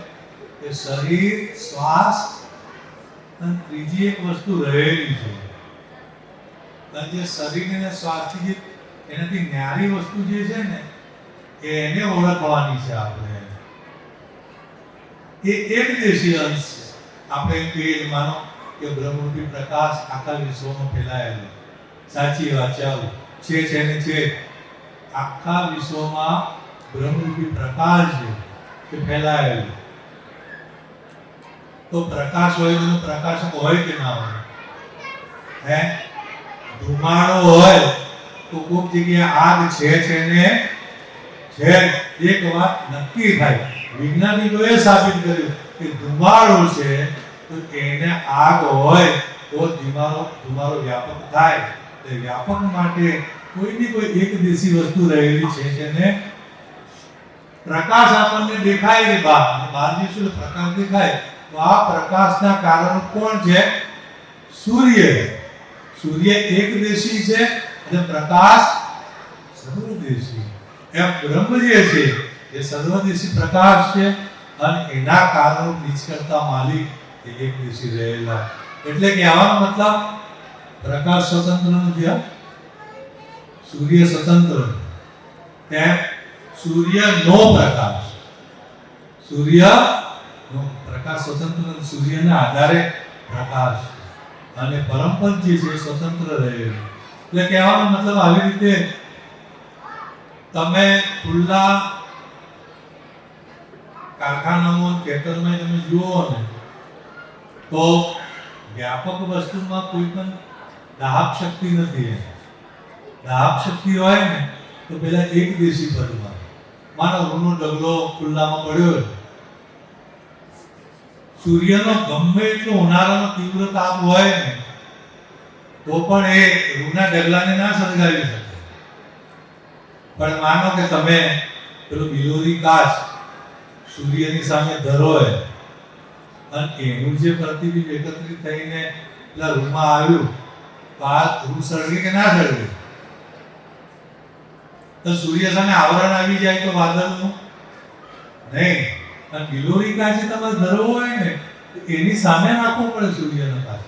કે શરીર, શ્વાસ અને ત્રીજી એક વસ્તુ રહેલી છે. અને જે શરીર અને શ્વાસથી જે એનાથી ન્યારી વસ્તુ જે છે ને એને ઓળખવાની છે આપણે. એ એક દેશી અંશ છે. આપણે એમ કહીએ માનો કે બ્રહ્મરૂપી પ્રકાશ આખા વિશ્વમાં ફેલાયેલો. સાચી વાત છે, આવું છે ને છે. આખા વિશ્વમાં બ્રહ્મરૂપી પ્રકાશ છે એ ફેલાયેલો. તો પ્રકાશ હોય તો પ્રકાશક હોય કે ના હોય? હે, ધુમાડો હોય તો કોઈક જગ્યાએ આગ છે ને છે. એક વાત નક્કી થાય, વૈજ્ઞાનિકોએ સાબિત કર્યું કે ધુમાડો છે તો એને આગ હોય તો ધુમાડો વ્યાપક થાય. તે વ્યાપક માટે કોઈની કોઈ એક દેશી વસ્તુ રહેલી છે જેને પ્રકાશ આપણને દેખાય ને બહાર જે પ્રકાશ દેખાય તો આ પ્રકાશના કારણ કોણ છે? સૂર્ય. સૂર્ય એક દેશી છે અને પ્રકાશ સર્વદેશી. એમ બ્રહ્મ જે છે એ સર્વદેશી પ્રકાશ છે અને એના કારણો નીચ કરતા માલિક એ એક દેશી રહેલા. એટલે કહેવાનો મતલબ પ્રકાશ સ્વતંત્ર નથી, સૂર્ય સ્વતંત્ર. તેમ સૂર્યનો પ્રકાશ સ્વતંત્ર, સૂર્યના આધારે પ્રકાશ અને પરમપદ જે છે સ્વતંત્ર રહેલું. એટલે કહેવાનો મતલબ આવી રીતે તમે ખુલ્લા કારખાનામાં ખેતરમાં તમે જુઓ ને તો વ્યાપક વસ્તુમાં કોઈ પણ દાહક શક્તિ નથી. દાહક શક્તિ હોય ને તો પેલા એક દેશી પદમાં માનો રૂનો ડગલો ખુલ્લામાં પડ્યો, સૂર્યનો ગમે એટલો ઉનાળાનો તીવ્ર તાપ હોય ને તો પણ એ રૂના ડગલાને ના સળગાવી શકે. પણ માનો કે તમે પેલો બિલોરી કાચ સૂર્યની સામે ધરો અને એનું જે પ્રતિબિંબ એકત્રિત થઈને પેલા રૂમાં આવ્યું તો આ રૂ સળગે કે ના સળગે? તો સૂર્ય સામે આવરણ આવી જાય તો વાદળનું નહીં. અને બિલોરી કાચે તમારે ધરવો હોય ને એની સામે રાખવો પડે સૂર્યનો કાચ.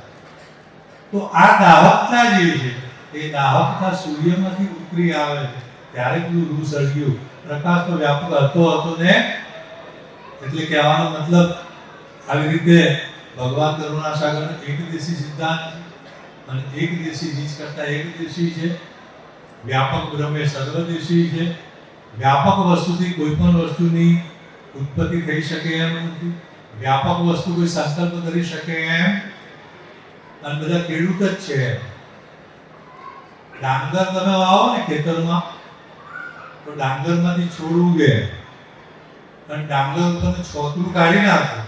તો આ દાહકતા જે છે એ દાહકતા સૂર્યમાંથી ઉતરી આવે છે ત્યારે પેલું રૂ સળગ્યું. પ્રકાશ તો વ્યાપક હતો ને. એટલે કહેવાનો મતલબ આવી રીતે ભગવાન કરુણાસાગર એક દેશી સિદ્ધાંત અને એક દેશી નીચ કરતા એક દેશી છે. વ્યાપક બ્રહ્મ એ સર્વદેશી છે. વ્યાપક વસ્તુથી કોઈ પણ વસ્તુની ઉત્પત્તિ થઈ શકે એમ નથી. વ્યાપક વસ્તુ કોઈ સંકલ્પ કરી શકે એમ અને બધા ખેડૂત જ છે. ડાંગર તમે વાવો ને ખેતરમાં તો ડાંગરમાંથી છોડ ઉગે અને ડાંગર ઉપરનું છોતરું કાઢી નાખો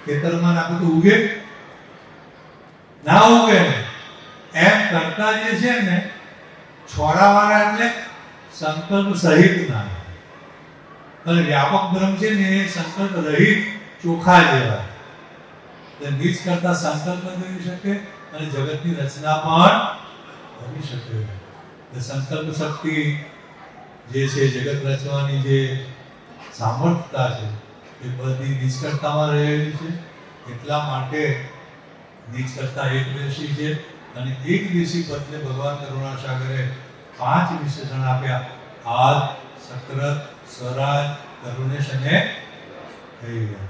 ખેતરમાં નાખો તો ઉગે ના ઉગે? એમ કરતા જે છે ને છોડાવાળા એટલે સંકલ્પ સહિત ના. અને વ્યાપક બ્રહ્મ છે ને એ સંકલ્પ રહિત ચોખા જેવા. એટલે નીચ કરતા સંકલ્પ કરી શકે અને જગતની રચના પણ કરી શકે. એટલે સંકલ્પ શક્તિ જે છે જગત રચવાની જે સામર્થ્યતા છે એ બધી નીચ કરતામાં રહેલી છે. એટલા માટે નીચ કરતા એક દેશી છે અને એક દેશી પદને ભગવાન કરુણાસાગરે 5 વિશેષણ આપ્યા: આદ, સક્રત, સ્વરાજ, કરુણેશ અને દૈવ્ય.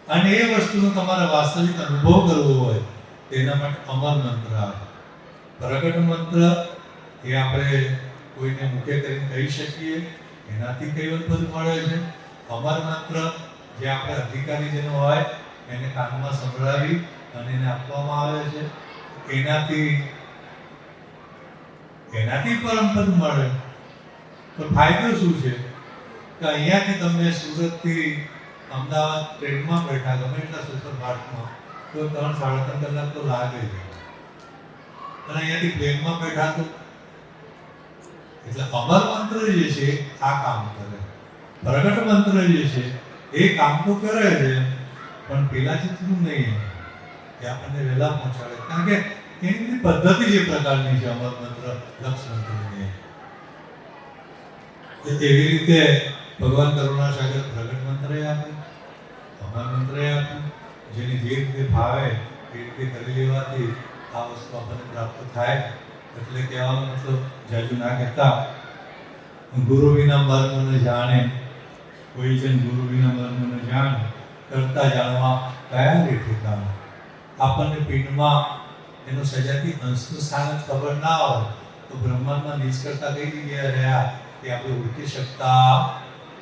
અને એ વસ્તુનો તમારે વાસ્તવિક અનુભવ કરવો હોય તેના માટે અમર મંત્ર આવે. પ્રગટ મંત્ર એ આપણે કોઈને મુખે કરીને કહી શકીએ, એનાથી કૈવલ્ય પદ મળે છે. અમર મંત્ર જે આપણે અધિકારી જેનો હોય એને કાનમાં સંભળાવી અને એને આપવામાં આવે છે. એનાથી પરમ પદ મળે. તો ફાયદો શું છે કે અહીંયાથી તમને સુરતથી અમદાવાદ ટ્રેનમાં બેઠા ગમે એટલા સુપરફાસ્ટમાં તો 3-3.5 કલાક તો લાગે છે. અને અહીંયાથી પ્લેનમાં બેઠા તો એટલે અમર મંત્ર જે છે આ કામ કરે. પ્રગટ મંત્ર જે છે એ કામ તો કરે છે પણ પેલા જેટલું નહીં કે આપણને વહેલા પહોંચાડે. કારણ કે એની બધી પદ્ધતિ જે પ્રકારની છે અમર મંત્ર, લક્ષ મંત્રની, એવી રીતે ભગવાન કરુણાસાગર પ્રગટ મંત્રએ આપ્યું, અમર મંત્રએ આપ્યું. જેની જે રીતે ભાવે એ રીતે કરી લેવાથી આ વસ્તુ આપણને પ્રાપ્ત થાય. એટલે કહેવાનો મતલબ જાજુ ના કહેતા, ગુરુ વિના મર્મ ન જાણે, કોઈ જન ગુરુ વિના મર્મ ન જાણે, કરતા જાણવા કયા રે ઠેકાણે. આપણને પીઠમાં એનો સજાતી અંશનું સ્થાન જ ખબર ના હોય તો બ્રહ્માંડમાં નીચ કરતા કઈ જગ્યાએ રહ્યા એ આપણે ઓળખી શકતા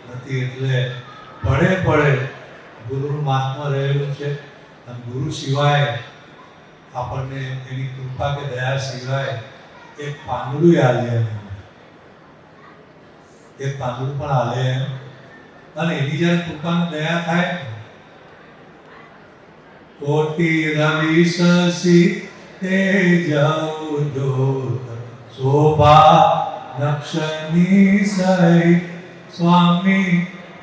નથી. એટલે પડે ગુરુનું મહાત્મા રહેલું છે. અને ગુરુ સિવાય આપણને એની કૃપા કે દયા સિવાય એક પાંદડું હાલે, એક પાંદડું પણ હાલે. અને એની જ્યારે કૃપાની દયા થાય, કોટી રવિ શશી તેજ ઉદ્યોત શોભા નક્ષની સહી સ્વામી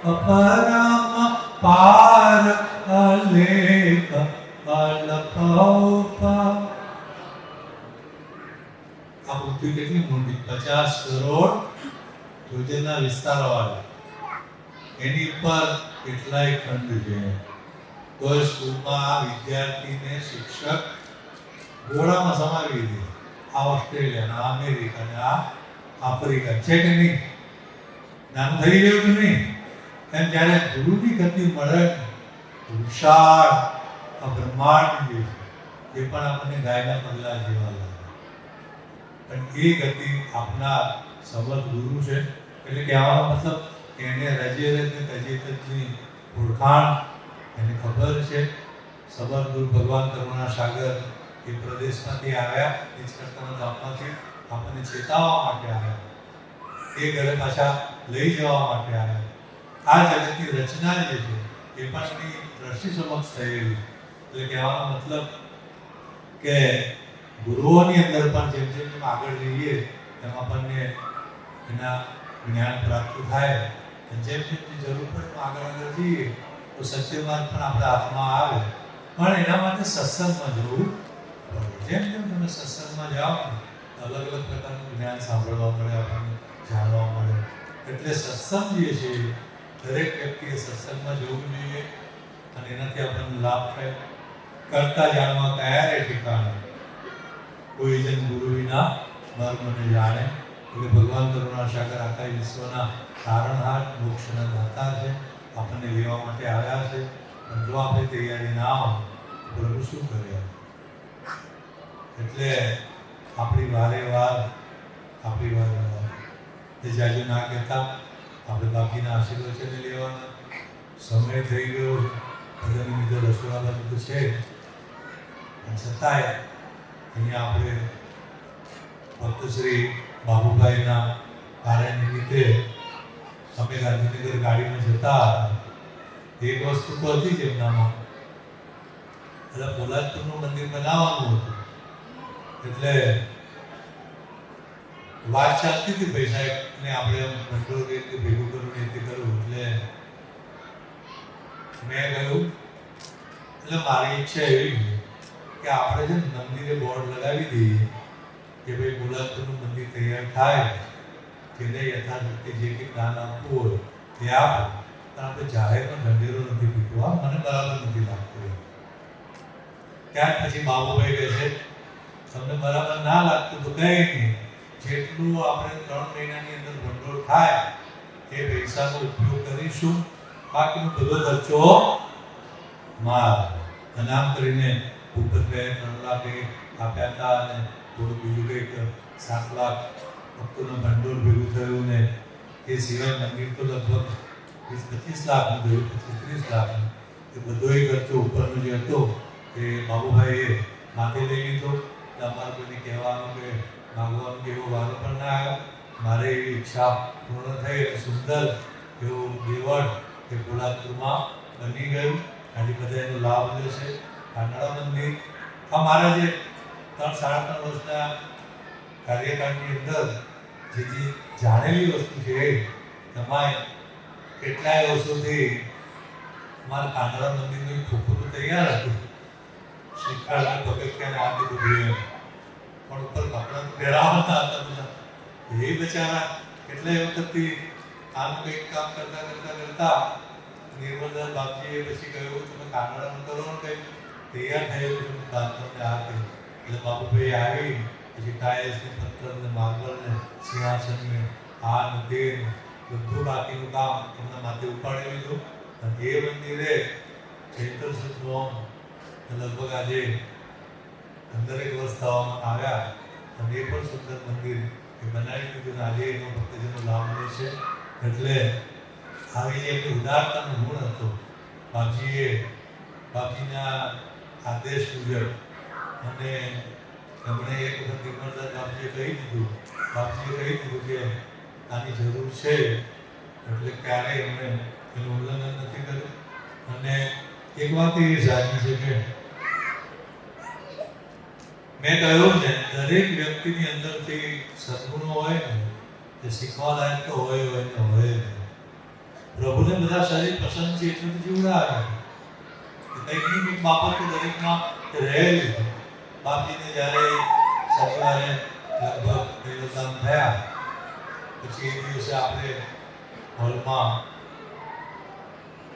અપરમ પાર અલેખ અલપૌપા. આ પૃથ્વી કેટલી મોટી, 50 કરોડ યોજના વિસ્તારવાળી. એની ઉપર કેટલાય ખંડ છે. તો સ્કૂલમાં વિદ્યાર્થીને શિક્ષક ગોળામાં સમાવી દે. આ ઓસ્ટ્રેલિયા, આ અમેરિકા, આ આફ્રિકા છે કે નહીં? નામ થઈ ગયું કે નહીં? એમ જ્યારે ગુરુની ગતિ મળે, વિશાળ આ બ્રહ્માંડ જે છે એ પણ આપણને ગાયના પગલા જેવા લાગે. પણ એ ગતિ આપનાર સમર્થ ગુરુ છે. એટલે કહેવાનો મતલબ એને રજે તજેતની ઓળખાણ એને ખબર છે. સમર્થ ગુરુ ભગવાન કરુણાસાગર એ પ્રદેશમાંથી આવ્યા, નીચ કરતાના ધામમાંથી આપણને ચેતાવવા માટે આવ્યા, એ ઘરે પાછા લઈ જવા માટે આવ્યા. આ જગતની રચના જે છે એ પણ એની દ્રષ્ટિ સમક્ષ થયેલી. એટલે કહેવાનો મતલબ કે ગુરુઓની અંદર પણ જેમ જેમ આગળ જઈએ તેમ આપણને એના જ્ઞાન પ્રાપ્ત થાય. જેમ જેમ જરૂર પડે આગળ જઈએ તો સત્ય માર્ગ પણ આપણા હાથમાં આવે. પણ એના માટે સત્સંગમાં જવું પડે. જેમ જેમ તમે સત્સંગમાં જાઓ અલગ અલગ પ્રકારનું જ્ઞાન સાંભળવા મળે, આપણને જાણવા મળે. એટલે સત્સંગ જે છે દરેક વ્યક્તિએ સત્સંગમાં જવું જોઈએ અને એનાથી આપણને લાભ થાય. કરતા જાણવા કયા રે ઠેકાણે, કોઈ જન ગુરુ વિના મર્મને જાણે. એટલે ભગવાન કરુણાસાગર આખા વિશ્વના તારણહાર, મોક્ષના દાતા છે. આપણને લેવા માટે આવ્યા છે. પણ જો આપણે તૈયારી ના હોય તો પ્રભુ શું કરે? એટલે આપણી વારે વાર તે જાજુ ના કહેતા આપણે બાકીના આશીર્વચન લેવાના. સમય થઈ ગયો, બધાની બીજો રસોડા બાજુ તો છે, પણ છતાંય અહીંયા આપણે ભક્ત શ્રી બાબુભાઈના કાર્ય નિમિત્તે અમે ગાંધીનગર ગાડીમાં જતા હતા. એક વસ્તુ તો હતી જ એમનામાં, એટલે પોલાદપુરનું મંદિર બનાવવાનું હતું. એટલે વાત ચાલતી હતી ભાઈ સાહેબ ને આપણે ભંડોળ કઈ રીતે ભેગું કરવું ને તે કરવું એટલે મેં કહ્યું એટલે મારી ઈચ્છા એવી કે આપણે છે ને મંદિરે બોર્ડ લગાવી દઈએ કે ભાઈ ગુલાબપુરનું મંદિર તૈયાર થાય તેને યથાશક્તિ જે કંઈ દાન આપવું હોય તે આપો પણ આપણે જાહેરમાં ઢંઢેરો નથી પીતો આ મને બરાબર નથી લાગતું ત્યાર પછી બાબુભાઈ કહે છે તમને બરાબર ના લાગતું તો કંઈ નહીં જેટલું આપણે 3 મહિનાની અંદર ભંડોળ થાય એ પૈસાનો ઉપયોગ કરીશું બાકીનો બધો ખર્ચો માર અને આમ કરીને ઉપર 3 લાખ આપ્યા હતા અને થોડું બીજું કંઈક 7 લાખ ભક્તોનું ભંડોળ ભેગું થયું ને એ સિવાય મંદિર તો લગભગ 20-25 લાખનું થયું 25-30 લાખનું એ બધો ખર્ચો ઉપરનો જે હતો એ બાબુભાઈએ માથે લઈ લીધો અમારે કોઈને કહેવાનું કે માગવાનું કે એવો વારો પણ ના આવ્યો મારે એવી ઈચ્છા પૂર્ણ થઈ અને સુંદર એવું દેવળ એ ગુલાબપુરમાં બની ગયું આજે બધા એનો લાભ લેશે કાનાડા મંદિર આ મારા જે 3-3.5 વર્ષના કાર્યકાળની અંદર જે જાણેલી વસ્તુ છે તમારે કેટલાય વર્ષોથી મારા કાનાડા મંદિરનું ખોખું તો તૈયાર હતું શિખાળના પગથિયાને આપી દીધું પણ ઉપર કપડાં પહેરાવતા હતા બધા એ બચારા કેટલાય વખતથી આનું કંઈક કામ કરતા નિર્મલદાસ બાપજીએ પછી કહ્યું તમે કાનાડાનું કરો ને કંઈક તૈયાર થયેલું છે કામ તમને આ કહ્યું એટલે બાબુભાઈ આવી પછી ટાયર્સ ને પથ્થર ને માર્બલ ને સિંહાસન ને આ ને તે બધું બાકીનું કામ એમના માથે ઉપાડી લીધું અને એ મંદિરે ચૈત્ર સુદ નોમ લગભગ આજે 15 વર્ષ થવામાં આવ્યા અને એ પણ સુંદર મંદિર એ બનાવી દીધું આજે એનો ભક્તજનો લાભ લે છે એટલે આવી જે એમની ઉદારતાનો ગુણ હતો બાપજીના આદેશ મુજબ અને એમણે એક વખત નિર્મલદાસ બાપજીએ કહી દીધું કે આની જરૂર છે એટલે ક્યારેય એમણે એનું ઉલ્લંઘન નથી કર્યું અને એક વાત એ સાચી છે કે મેં કહ્યું ને દરેક વ્યક્તિની અંદરથી સદગુણો હોય ને તે શીખવા લાયક તો હોય ને હોય પ્રભુને બધા શરીર પસંદ છે એટલે તો જીવડાવે કંઈક ને કંઈક બાબત તો દરેકમાં રહેલી બાપજીને જ્યારે શનિવારે લગભગ પહેલું થયા પછી એ દિવસે આપણે હોલમાં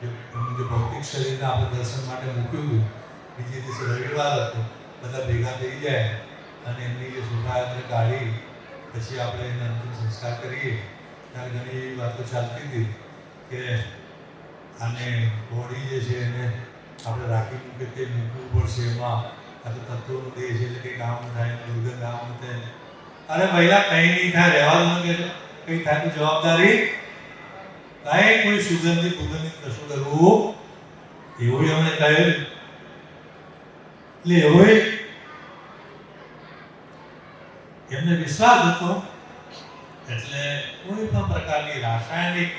એમનું જે ભૌતિક શરીરને આપણે દર્શન માટે મૂક્યું બીજે દિવસે રવિવાર હતો બધા ભેગા થઈ જાય અને એમની જે શોભાયાત્રા કાઢી પછી આપણે એને અંતિમ સંસ્કાર કરીએ ત્યારે ઘણી એવી વાતો ચાલતી હતી કે આને બોડી જે છે એને આપણે રાખી મૂકે તે મૂકવું પડશે એમાં આ તો તત્વોનું દેહ છે એટલે કંઈ કામ થાય દુર્ગંધ આમ થાય અરે પહેલા કંઈ નહીં થાય રહેવા દો કે કંઈ થાય તો જવાબદારી કાંઈ કોઈ સુગંધિત કશું કરવું એવું એમણે કહ્યું એટલે એવો એમને વિશ્વાસ હતો એટલે કોઈ પણ પ્રકારની રાસાયણિક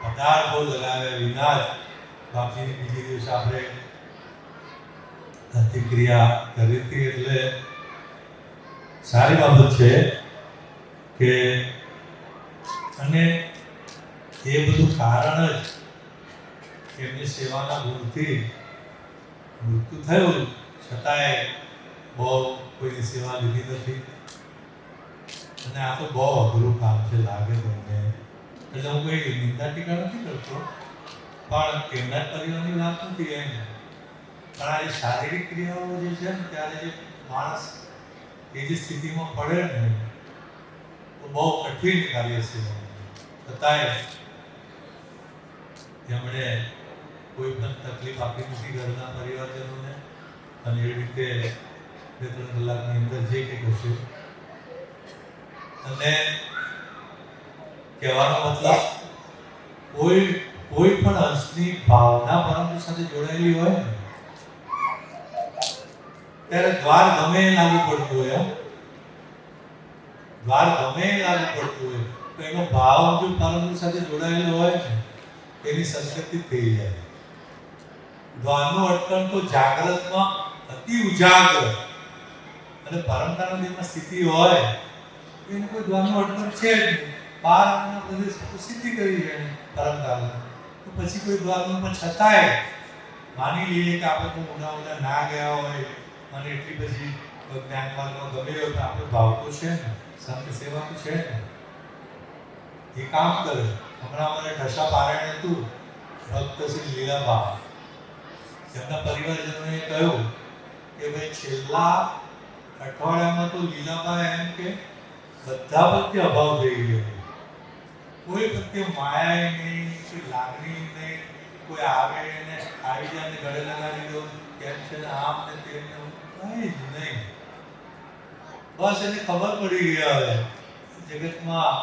પદાર્થો લગાવ્યા વિના જ બાપજીની બીજી દિવસે આપણે પ્રતિક્રિયા કરી હતી એટલે સારી બાબત છે કે અને એ બધું કારણ જ એમની સેવાના ગુણથી મૃત્યુ થયું છતાંય બહુ કોઈની સેવા લીધી નથી અને આ તો બહુ અઘરું કામ છે લાગે તમને એટલે હું કોઈ નિંદા ટીકા નથી કરતો પણ એમના પરિવારની વાત નથી એમ પણ આ જે શારીરિક ક્રિયાઓ જે છે ને ત્યારે જે માણસ એ જે સ્થિતિમાં પડે ને તો બહુ કઠિન કાર્ય છે છતાંય એમણે કોઈ પણ તકલીફ આપી નથી ઘરના પરિવારજનોને અને એ રીતે 2-3 કલાકની અંદર જે કંઈક હશે અને કહેવાનો મતલબ કોઈ પણ અંશની ભાવના પરમ સાથે જોડાયેલી હોય ને ત્યારે દ્વાર ગમે એ લાગુ પડતું હોય દ્વાર ગમે એ લાગુ પડતું હોય તો એનો ભાવ જો પરમ સાથે જોડાયેલો હોય ને એની સંસ્કૃતિ થઈ જાય દ્વારનું અટકણ તો જાગ્રતમાં અતિ ઉજાગર અને પરમતાના દેહમાં સ્થિતિ હોય એને કોઈ દ્વારનું અડચણ છે જ નહીં. 12 આના પ્રદેશ સિદ્ધિ કરી છે પરંપરા. તો પછી કોઈ દ્વારનું પણ છતાંય માની લઈએ કે આપણે કોઈ ઊંડા ના ગયા હોય અને એટલી બધી જ્ઞાન માર્ગમાં ગમે હોય તો આપણે ભાવ તો છે ને, સંત સેવા તો છે ને. એ કામ કરે. હમણાં મને ઢસા પારાયણ હતું, ભક્ત શ્રી લીલાબા. એમના પરિવારજનોએ કહ્યું કે ભાઈ છેલ્લા અઠવાડિયામાં તો લીલાબા એમ કે બધા પ્રત્યે અભાવ થઈ ગયો. કોઈ પ્રત્યે માયા નહીં, કોઈ લાગણી નહીં, કોઈ આવે ને આવી જાય ને ગળે લગાડી દો કેમ છે ને આમ ને તેમ ને કંઈ જ નહીં. બસ એને ખબર પડી ગયા હવે જગતમાં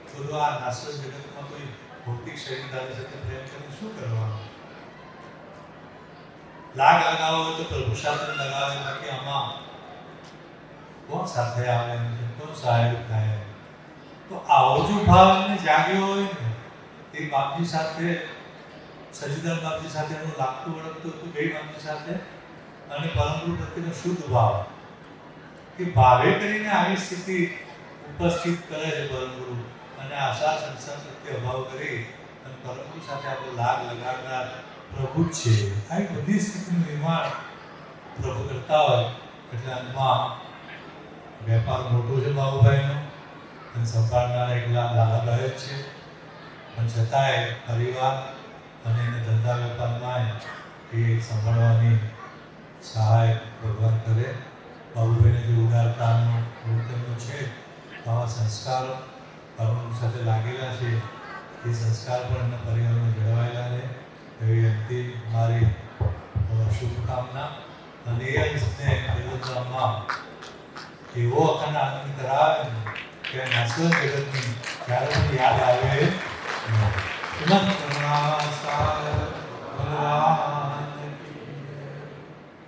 બધું આ નાસ્તો જગતમાં કોઈ ભૌતિક શરીરધારી સાથે પ્રેમ કરીને શું કરવાનું. લાગ લગાવો હોય તો પ્રભુ સાથે લગાવે, બાકી આમાં કોણ સાથે આવે ને કોણ સહાયક થાય. તો આવો જો ભાવ એમને જાગ્યો હોય ને એ બાપજી સાથે, સજીદાર બાપજી સાથે એનું લાગતું વળગતું હતું, બે બાપજી સાથે, અને પરમગુરુ પ્રત્યેનો શુદ્ધ ભાવ કે ભાવે કરીને આવી સ્થિતિ ઉપસ્થિત કરે છે પરમગુરુ. અને આશા સંસાર પ્રત્યે અભાવ કરી અને પરમગુરુ સાથે આપણે લાગ લગાડનાર પ્રભુ જ છે. આ બધી સ્થિતિનું નિર્માણ પ્રભુ કરતા હોય એટલે અંતમાં વેપાર મોટો છે બાબુભાઈનો અને સંભાળનારા એકલા લાલાભાઈ જ છે, પણ છતાંય પરિવાર અને એને ધંધા વેપારમાં એ સંભાળવાની સહાય ભગવાન કરે. બાબુભાઈને જે ઉદારતાનો ગુણ છે, આવા સંસ્કારો પરમગુરુ સાથે લાગેલા છે, એ સંસ્કાર પણ એમના પરિવારમાં જળવાયેલા છે. એવી અંતિમ મારી શુભકામના. અને એ અંશને દેવોત્તમમાં એવો અખંડ આનંદ કરાવે કે નાસ્તો જગતની ત્યારે પણ યાદ આવે.